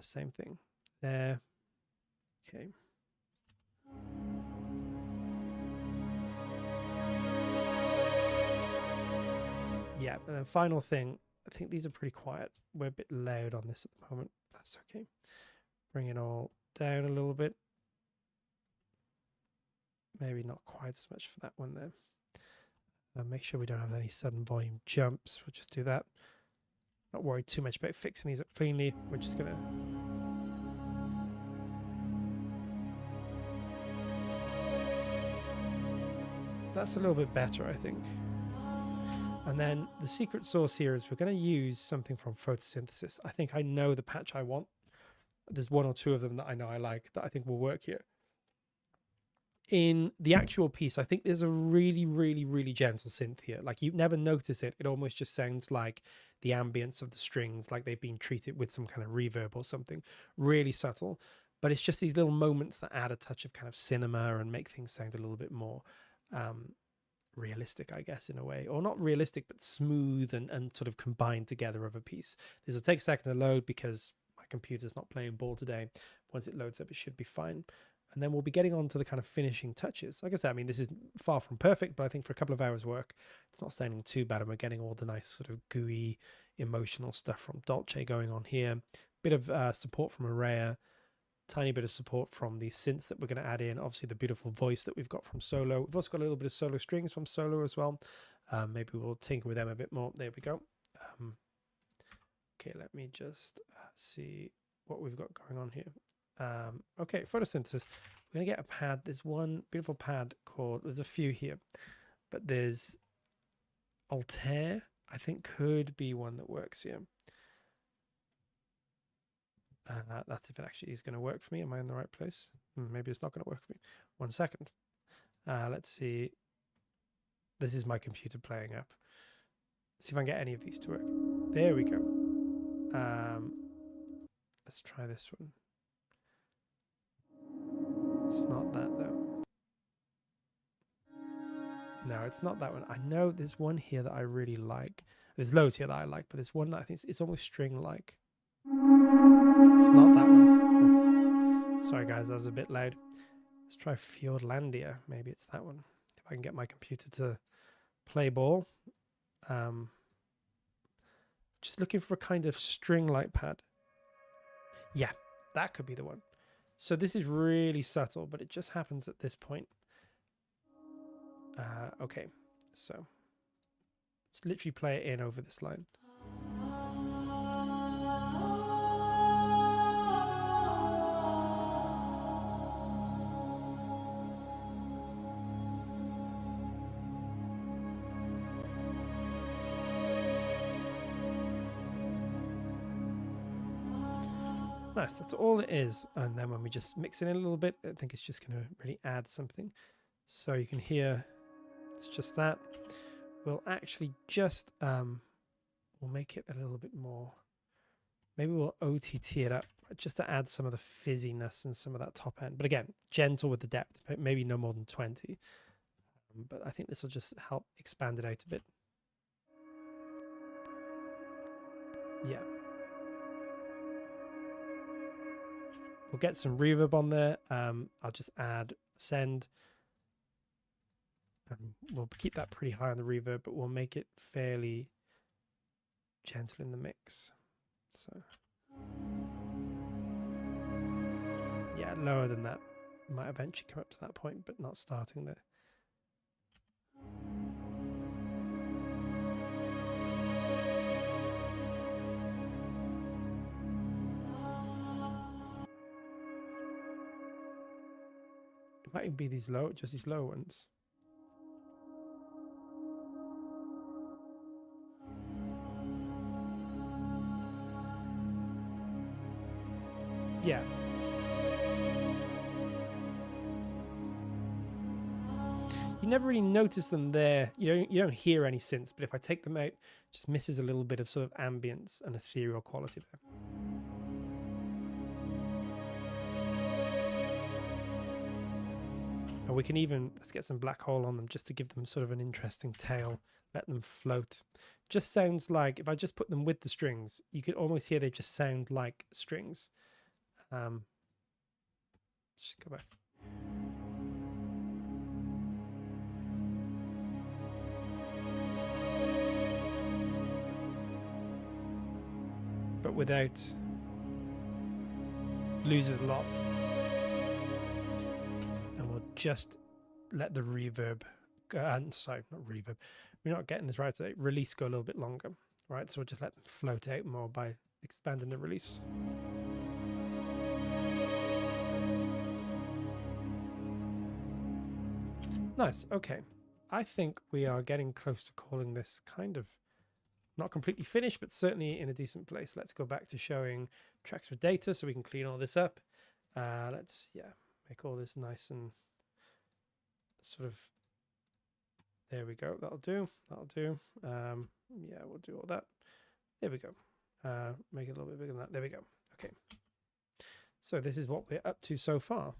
Same thing there. Okay. Yeah, and then final thing, I think these are pretty quiet. We're a bit loud on this at the moment. That's okay. Bring it all down a little bit. Maybe not quite as much for that one there. Make sure we don't have any sudden volume jumps. We'll just do that. Not worried too much about fixing these up cleanly. We're just gonna that's a little bit better, I think. And then the secret sauce here is we're going to use something from photosynthesis. I think I know the patch I want. There's one or two of them that I know I like that I think will work here. in the actual piece, I think there's a really, really, really gentle synth here. Like you never notice it. It almost just sounds like the ambience of the strings, like they've been treated with some kind of reverb or something. Really subtle. But it's just these little moments that add a touch of kind of cinema and make things sound a little bit more realistic, I guess, in a way. Or not realistic, but smooth and sort of combined together of a piece. This will take a second to load because my computer's not playing ball today. Once it loads up, it should be fine. And then we'll be getting on to the kind of finishing touches. Like I said, I mean, this is far from perfect, but I think for a couple of hours work, it's not sounding too bad. And we're getting all the nice sort of gooey, emotional stuff from Dolce going on here. Bit of support from Araya, tiny bit of support from the synths that we're going to add in. Obviously, the beautiful voice that we've got from Solo. We've also got a little bit of solo strings from Solo as well. Maybe we'll tinker with them a bit more. There we go. Okay, let me just see what we've got going on here. Okay, photosynthesis. We're going to get a pad. There's one beautiful pad called, there's a few here, but there's Altair, I think could be one that works here. That's if it actually is going to work for me. Am I in the right place? Maybe it's not going to work for me. 1 second. Let's see. This is my computer playing up. See if I can get any of these to work. There we go. Let's try this one. It's not that though. No, it's not that one. I know there's one here that I really like. There's loads here that I like, but there's one that I think it's almost string-like. It's not that one. Oh, sorry guys, that was a bit loud. Let's try Fiordlandia. Maybe it's that one. If I can get my computer to play ball. Just looking for a kind of string-like pad. Yeah, that could be the one. So this is really subtle, but it just happens at this point. Okay, so just literally play it in over this line. Nice, that's all it is. And then when we just mix it in a little bit, I think it's just going to really add something. So you can hear it's just that. We'll actually just, we'll make it a little bit more, maybe we'll OTT it up just to add some of the fizziness and some of that top end. But again, gentle with the depth, maybe no more than 20. But I think this will just help expand it out a bit. Yeah. We'll get some reverb on there. I'll just add send. And we'll keep that pretty high on the reverb, but we'll make it fairly gentle in the mix. So yeah, lower than that. Might eventually come up to that point, but not starting there. It might even be these low, just these low ones. Yeah. You never really notice them there. You don't hear any synths, but if I take them out, it just misses a little bit of sort of ambience and ethereal quality there. And we can even, let's get some black hole on them just to give them sort of an interesting tail, let them float. Just sounds like, if I just put them with the strings, you could almost hear they just sound like strings. Just go back. But without, loses a lot. And we'll just let the reverb go, sorry, not reverb. We're not getting this right today. Release go a little bit longer, right? So we'll just let them float out more by expanding the release. Nice. Okay. I think we are getting close to calling this kind of not completely finished, but certainly in a decent place. Let's go back to showing tracks with data so we can clean all this up. Let's, make all this nice and sort of, there we go. That'll do. That'll do. Yeah, we'll do all that. There we go. Make it a little bit bigger than that. There we go. Okay. So this is what we're up to so far.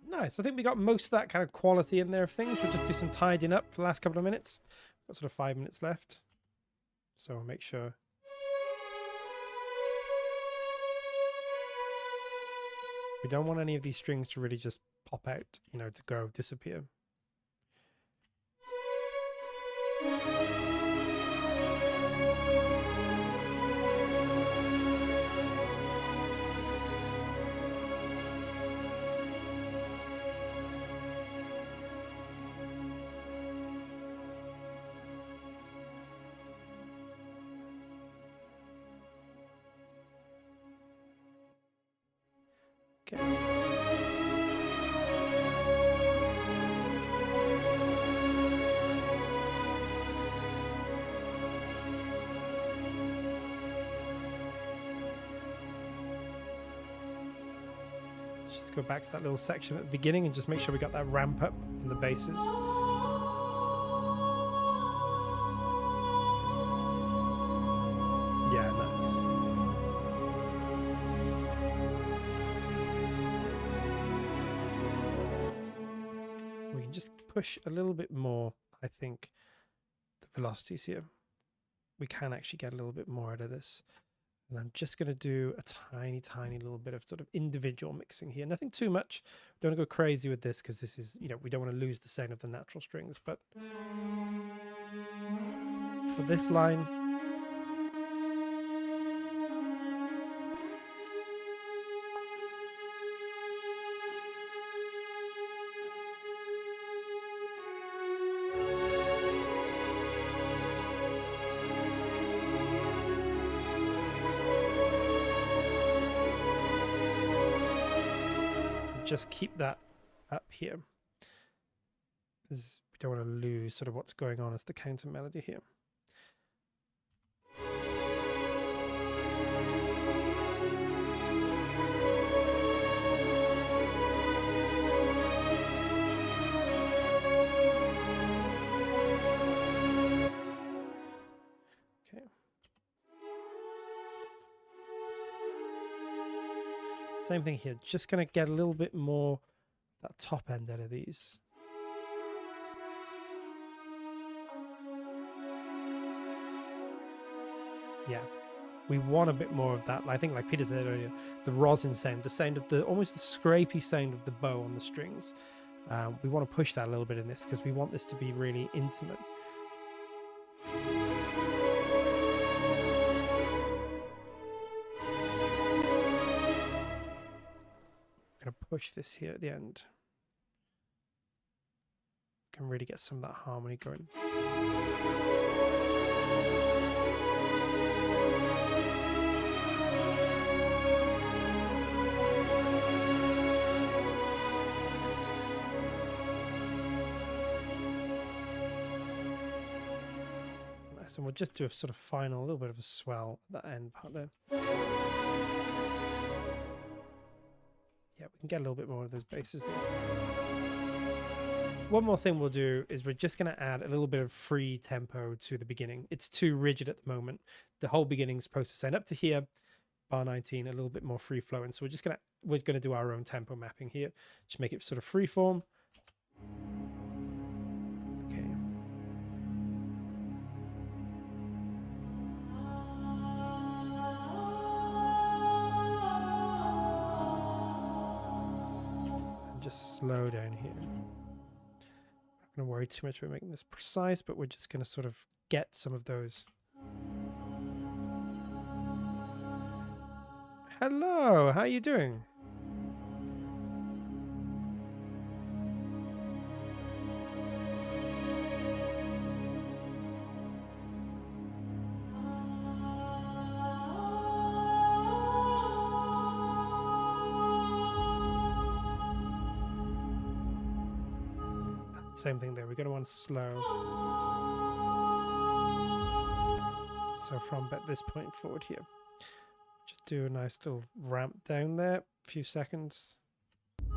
Nice. I think we got most of that kind of quality in there of things. We'll just do some tidying up for the last couple of minutes. Got sort of 5 minutes left. So I'll make sure. We don't want any of these strings to really just pop out, you know, to go disappear. Okay. Let's just go back to that little section at the beginning and just make sure we got that ramp up in the basses. Yeah, nice. Just push a little bit more, I think, the velocities here. We can actually get a little bit more out of this. And I'm just going to do a tiny little bit of sort of individual mixing here. Nothing too much. Don't want to go crazy with this because this is, you know, we don't want to lose the sound of the natural strings. But for this line, just keep that up here. We don't want to lose sort of what's going on as the counter melody here. Same thing here, just going to get a little bit more that top end out of these. Yeah, we want a bit more of that. I think like Peter said earlier, the rosin sound, the sound of the, almost the scrapey sound of the bow on the strings. We want to push that a little bit in this because we want this to be really intimate. push this here at the end. Can really get some of that harmony going. Nice, and we'll just do a sort of final, a little bit of a swell at that end part there. Yeah, we can get a little bit more of those basses there. One more thing we'll do is we're just going to add a little bit of free tempo to the beginning. It's too rigid at the moment. The whole beginning is supposed to sound up to here, bar 19, a little bit more free flowing. So we're going to do our own tempo mapping here. Just make it sort of free form. Okay. And just slow down here. Not going to worry too much about making this precise, but we're just going to sort of get some of those. Hello, how are you doing? Same thing there, we're going to want slow. So from about this point forward here, just do a nice little ramp down there, a few seconds. And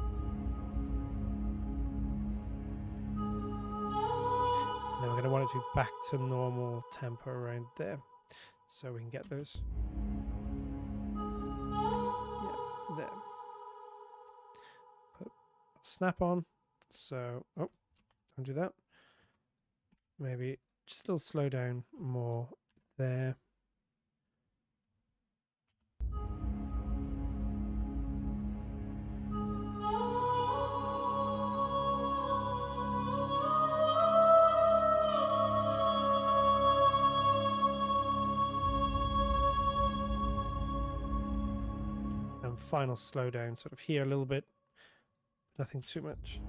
then we're going to want it to be back to normal tempo around there. So we can get those. Yeah, there. Put snap on. So, oh. Don't do that. Maybe just a little slow down more there. And final slow down sort of here a little bit. Nothing too much.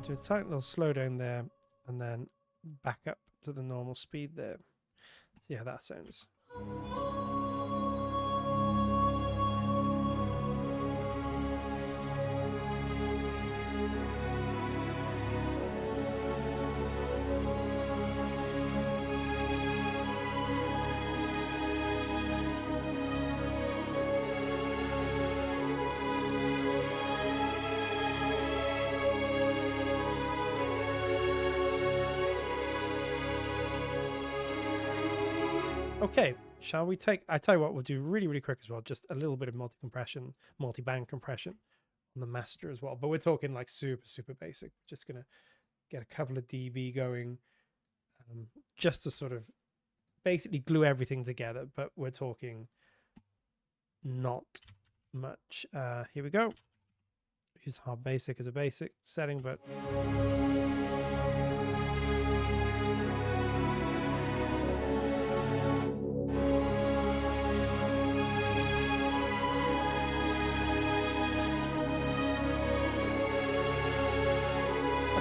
Do a tight little slow down there and then back up to the normal speed there. See how that sounds. Okay, shall we take, I tell you what, we'll do really, really quick as well, just a little bit of multi-compression, multi-band compression on the master as well. But we're talking like super, super basic. Just going to get a couple of dB going just to sort of basically glue everything together. But we're talking not much. Here we go. Use our basic as a basic setting, but...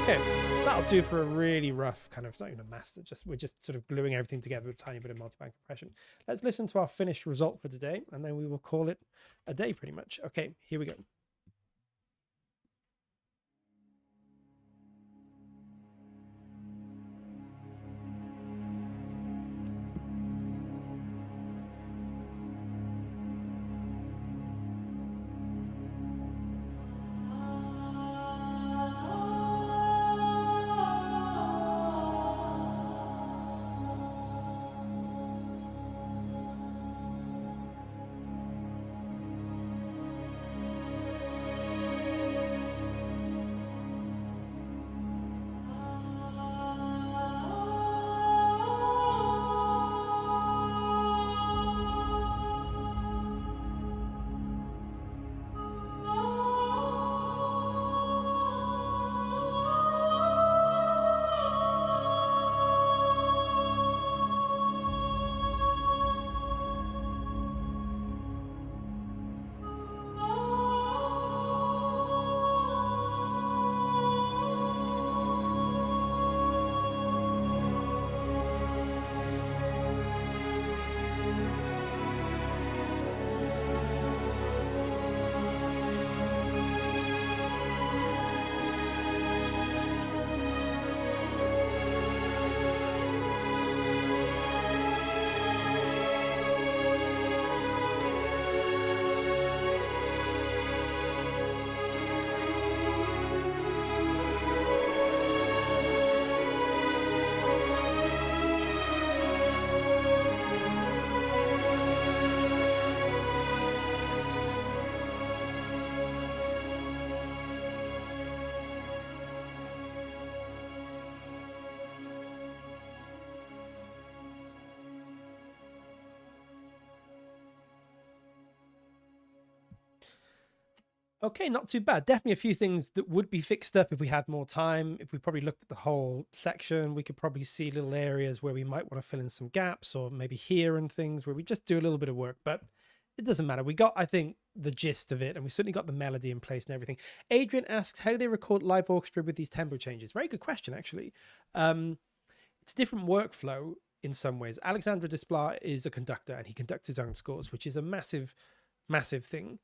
Okay, that'll do for a really rough kind of, it's not even a master, we're just sort of gluing everything together with a tiny bit of multiband compression. Let's listen to our finished result for today, and then we will call it a day pretty much. Okay, here we go. Okay, not too bad. Definitely a few things that would be fixed up if we had more time. If we probably looked at the whole section, we could probably see little areas where we might want to fill in some gaps, or maybe here and things where we just do a little bit of work. But it doesn't matter. We got, I think, the gist of it, and we certainly got the melody in place and everything. Adrian asks how they record live orchestra with these tempo changes. Very good question, actually. It's a different workflow in some ways. Alexandre Desplat is a conductor, and he conducts his own scores, which is a massive, massive thing.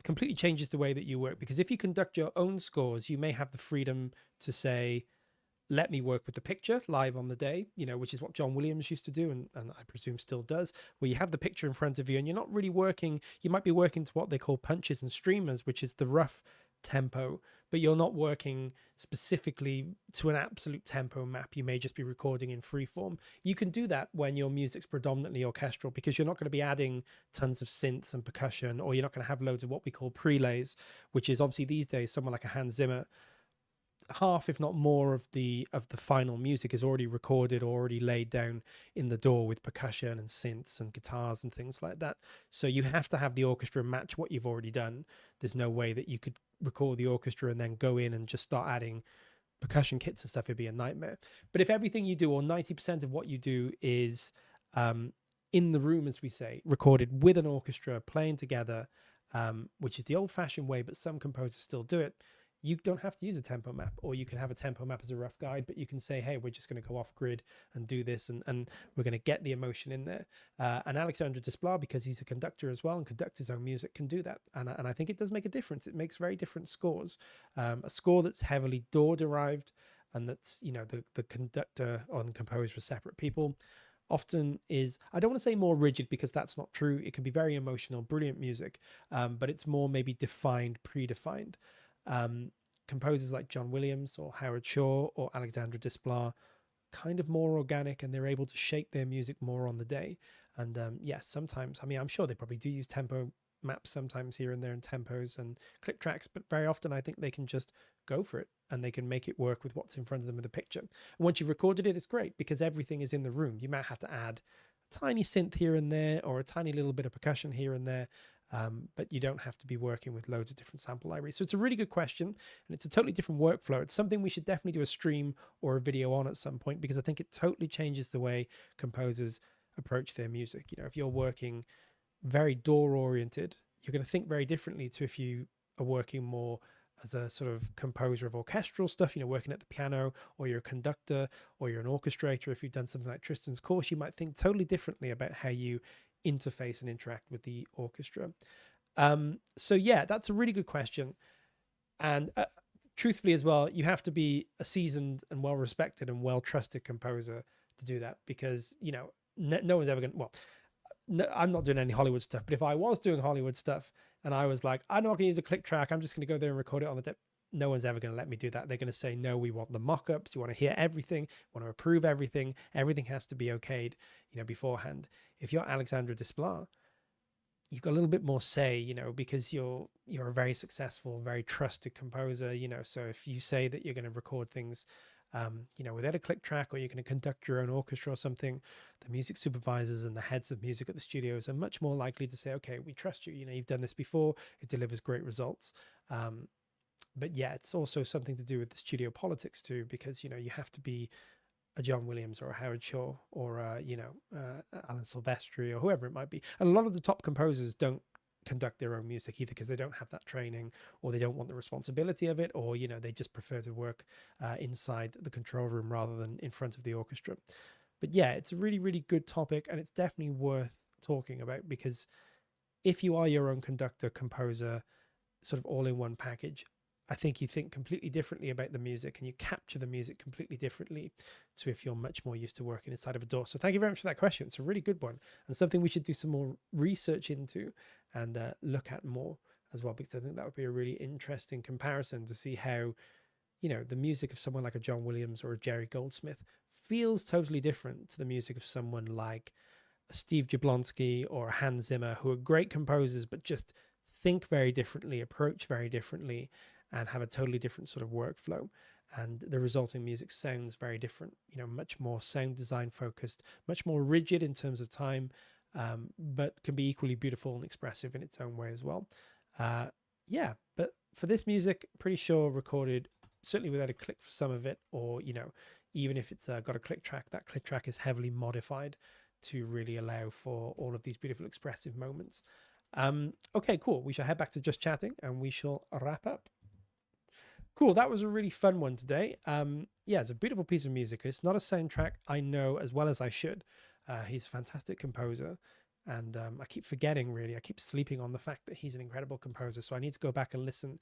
Completely changes the way that you work, because if you conduct your own scores, you may have the freedom to say, let me work with the picture live on the day, which is what John Williams used to do, and I presume still does, where you have the picture in front of you and you're not really working. You might be working to what they call punches and streamers, which is the rough tempo, but you're not working specifically to an absolute tempo map. You may just be recording in free form. You can do that when your music's predominantly orchestral, because you're not going to be adding tons of synths and percussion, or you're not going to have loads of what we call prelays, which is obviously these days someone like a Hans Zimmer, half if not more of the final music is already recorded, already laid down in the door with percussion and synths and guitars and things like that. So you have to have the orchestra match what you've already done. There's no way that you could record the orchestra and then go in and just start adding percussion kits and stuff. It'd be a nightmare. But if everything you do, or 90% of what you do, is in the room, as we say, recorded with an orchestra playing together, which is the old-fashioned way, but some composers still do it, you don't have to use a tempo map, or you can have a tempo map as a rough guide, but you can say, hey, we're just going to go off grid and do this, and we're going to get the emotion in there. And Alexandre Desplat, because he's a conductor as well and conducts his own music, can do that. And I think it does make a difference. It makes very different scores. A score that's heavily door derived, and that's, the conductor or the composer are separate people, often is, I don't want to say more rigid, because that's not true. It can be very emotional, brilliant music, but it's more maybe defined, predefined. Composers like John Williams or Howard Shaw or Alexandre Desplat, kind of more organic, and they're able to shape their music more on the day. And yes, sometimes, I'm sure they probably do use tempo maps sometimes here and there, and tempos and click tracks, but very often I think they can just go for it, and they can make it work with what's in front of them with the picture. And once you've recorded it, it's great, because everything is in the room. You might have to add a tiny synth here and there, or a tiny little bit of percussion here and there, but you don't have to be working with loads of different sample libraries. So it's a really good question, and it's a totally different workflow. It's something we should definitely do a stream or a video on at some point, because I think it totally changes the way composers approach their music. If you're working very door oriented, you're going to think very differently to if you are working more as a sort of composer of orchestral stuff, working at the piano, or you're a conductor, or you're an orchestrator. If you've done something like Tristan's course, you might think totally differently about how you interface and interact with the orchestra. So yeah, that's a really good question. And truthfully as well, you have to be a seasoned and well-respected and well-trusted composer to do that, because, no one's ever going to, no, I'm not doing any Hollywood stuff, but if I was doing Hollywood stuff and I was like, I'm not going to use a click track, I'm just going to go there and record it on the depth, no one's ever going to let me do that. They're going to say, no, we want the mock-ups, you want to hear everything, want to approve everything, everything has to be okayed, beforehand. If you're Alexandre Desplat, you've got a little bit more say, because you're a very successful, very trusted composer, so if you say that you're going to record things, without a click track, or you're going to conduct your own orchestra or something, the music supervisors and the heads of music at the studios are much more likely to say, okay, we trust you, you've done this before, it delivers great results. But yeah, it's also something to do with the studio politics too, because, you have to be a John Williams or a Howard Shaw or Alan Silvestri or whoever it might be. And a lot of the top composers don't conduct their own music either, because they don't have that training, or they don't want the responsibility of it, or they just prefer to work inside the control room rather than in front of the orchestra. But yeah, it's a really, really good topic, and it's definitely worth talking about, because if you are your own conductor, composer, sort of all in one package, I think you think completely differently about the music, and you capture the music completely differently to if you're much more used to working inside of a DAW. So thank you very much for that question. It's a really good one, and something we should do some more research into and look at more as well, because I think that would be a really interesting comparison to see how, the music of someone like a John Williams or a Jerry Goldsmith feels totally different to the music of someone like a Steve Jablonsky or a Hans Zimmer, who are great composers, but just think very differently, approach very differently, and have a totally different sort of workflow. And the resulting music sounds very different, much more sound design focused, much more rigid in terms of time, but can be equally beautiful and expressive in its own way as well. yeah, but for this music, pretty sure recorded certainly without a click for some of it, or even if it's got a click track, that click track is heavily modified to really allow for all of these beautiful expressive moments. Okay, cool. We shall head back to just chatting and we shall wrap up. Cool, that was a really fun one today. Yeah, it's a beautiful piece of music. It's not a soundtrack I know as well as I should. He's a fantastic composer, and I keep forgetting, really. I keep sleeping on the fact that he's an incredible composer, so I need to go back and listen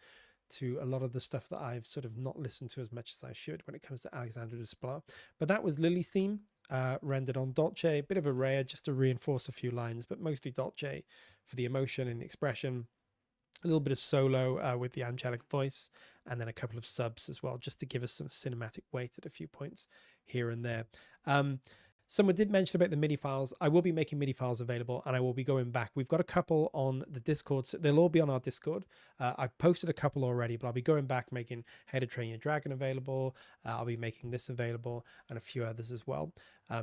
to a lot of the stuff that I've sort of not listened to as much as I should when it comes to Alexandre Desplat. But that was Lily's theme, rendered on Dolce, a bit of a rare just to reinforce a few lines, but mostly Dolce for the emotion and the expression. A little bit of solo with the angelic voice, and then a couple of subs as well, just to give us some cinematic weight at a few points here and there. Someone did mention about the MIDI files. I will be making MIDI files available, and I will be going back. We've got a couple on the Discord, so they'll all be on our Discord. I've posted a couple already, but I'll be going back, making How to Train Your Dragon available. I'll be making this available, and a few others as well.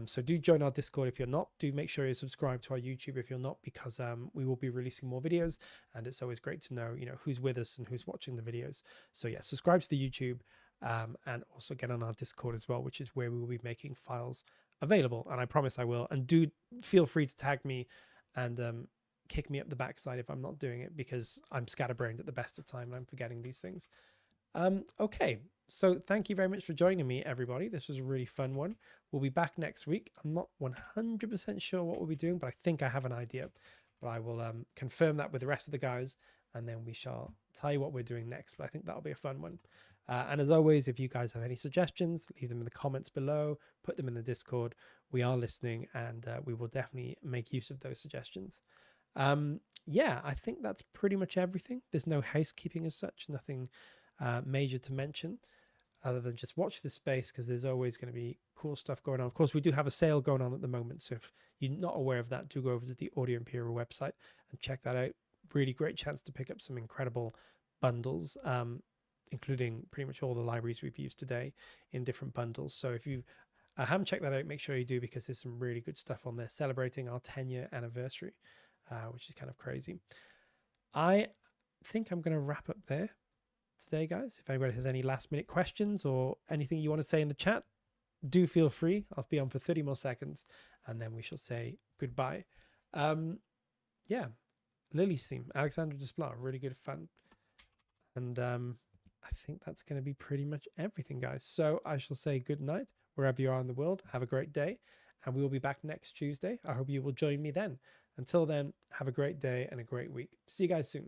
So do join our Discord if you're not. Do make sure you're subscribed to our YouTube if you're not, because we will be releasing more videos, and it's always great to know, who's with us and who's watching the videos. So yeah, subscribe to the YouTube, and also get on our Discord as well, which is where we will be making files available, and I promise I will. And do feel free to tag me and kick me up the backside if I'm not doing it, because I'm scatterbrained at the best of time and I'm forgetting these things. Okay, so thank you very much for joining me, everybody. This was a really fun one. We'll be back next week. I'm not 100% sure what we'll be doing, but I think I have an idea. But I will confirm that with the rest of the guys, and then we shall tell you what we're doing next. But I think that'll be a fun one. And as always, if you guys have any suggestions, leave them in the comments below, put them in the Discord. We are listening, and we will definitely make use of those suggestions. Yeah, I think that's pretty much everything. There's no housekeeping as such, nothing major to mention, other than just watch this space, because there's always going to be cool stuff going on. Of course, we do have a sale going on at the moment, so if you're not aware of that, do go over to the Audio Imperia website and check that out. Really great chance to pick up some incredible bundles, including pretty much all the libraries we've used today in different bundles. So if you haven't checked that out, make sure you do, because there's some really good stuff on there celebrating our 10-year anniversary, which is kind of crazy. I think I'm going to wrap up there today, guys. If anybody has any last minute questions or anything you want to say in the chat, do feel free. I'll be on for 30 more seconds, and then we shall say goodbye. Yeah, Lily's theme, Alexandre Desplat, really good fun. And I think that's going to be pretty much everything, guys. So I shall say good night wherever you are in the world. Have a great day, and we will be back next Tuesday. I hope you will join me then. Until then, have a great day and a great week. See you guys soon.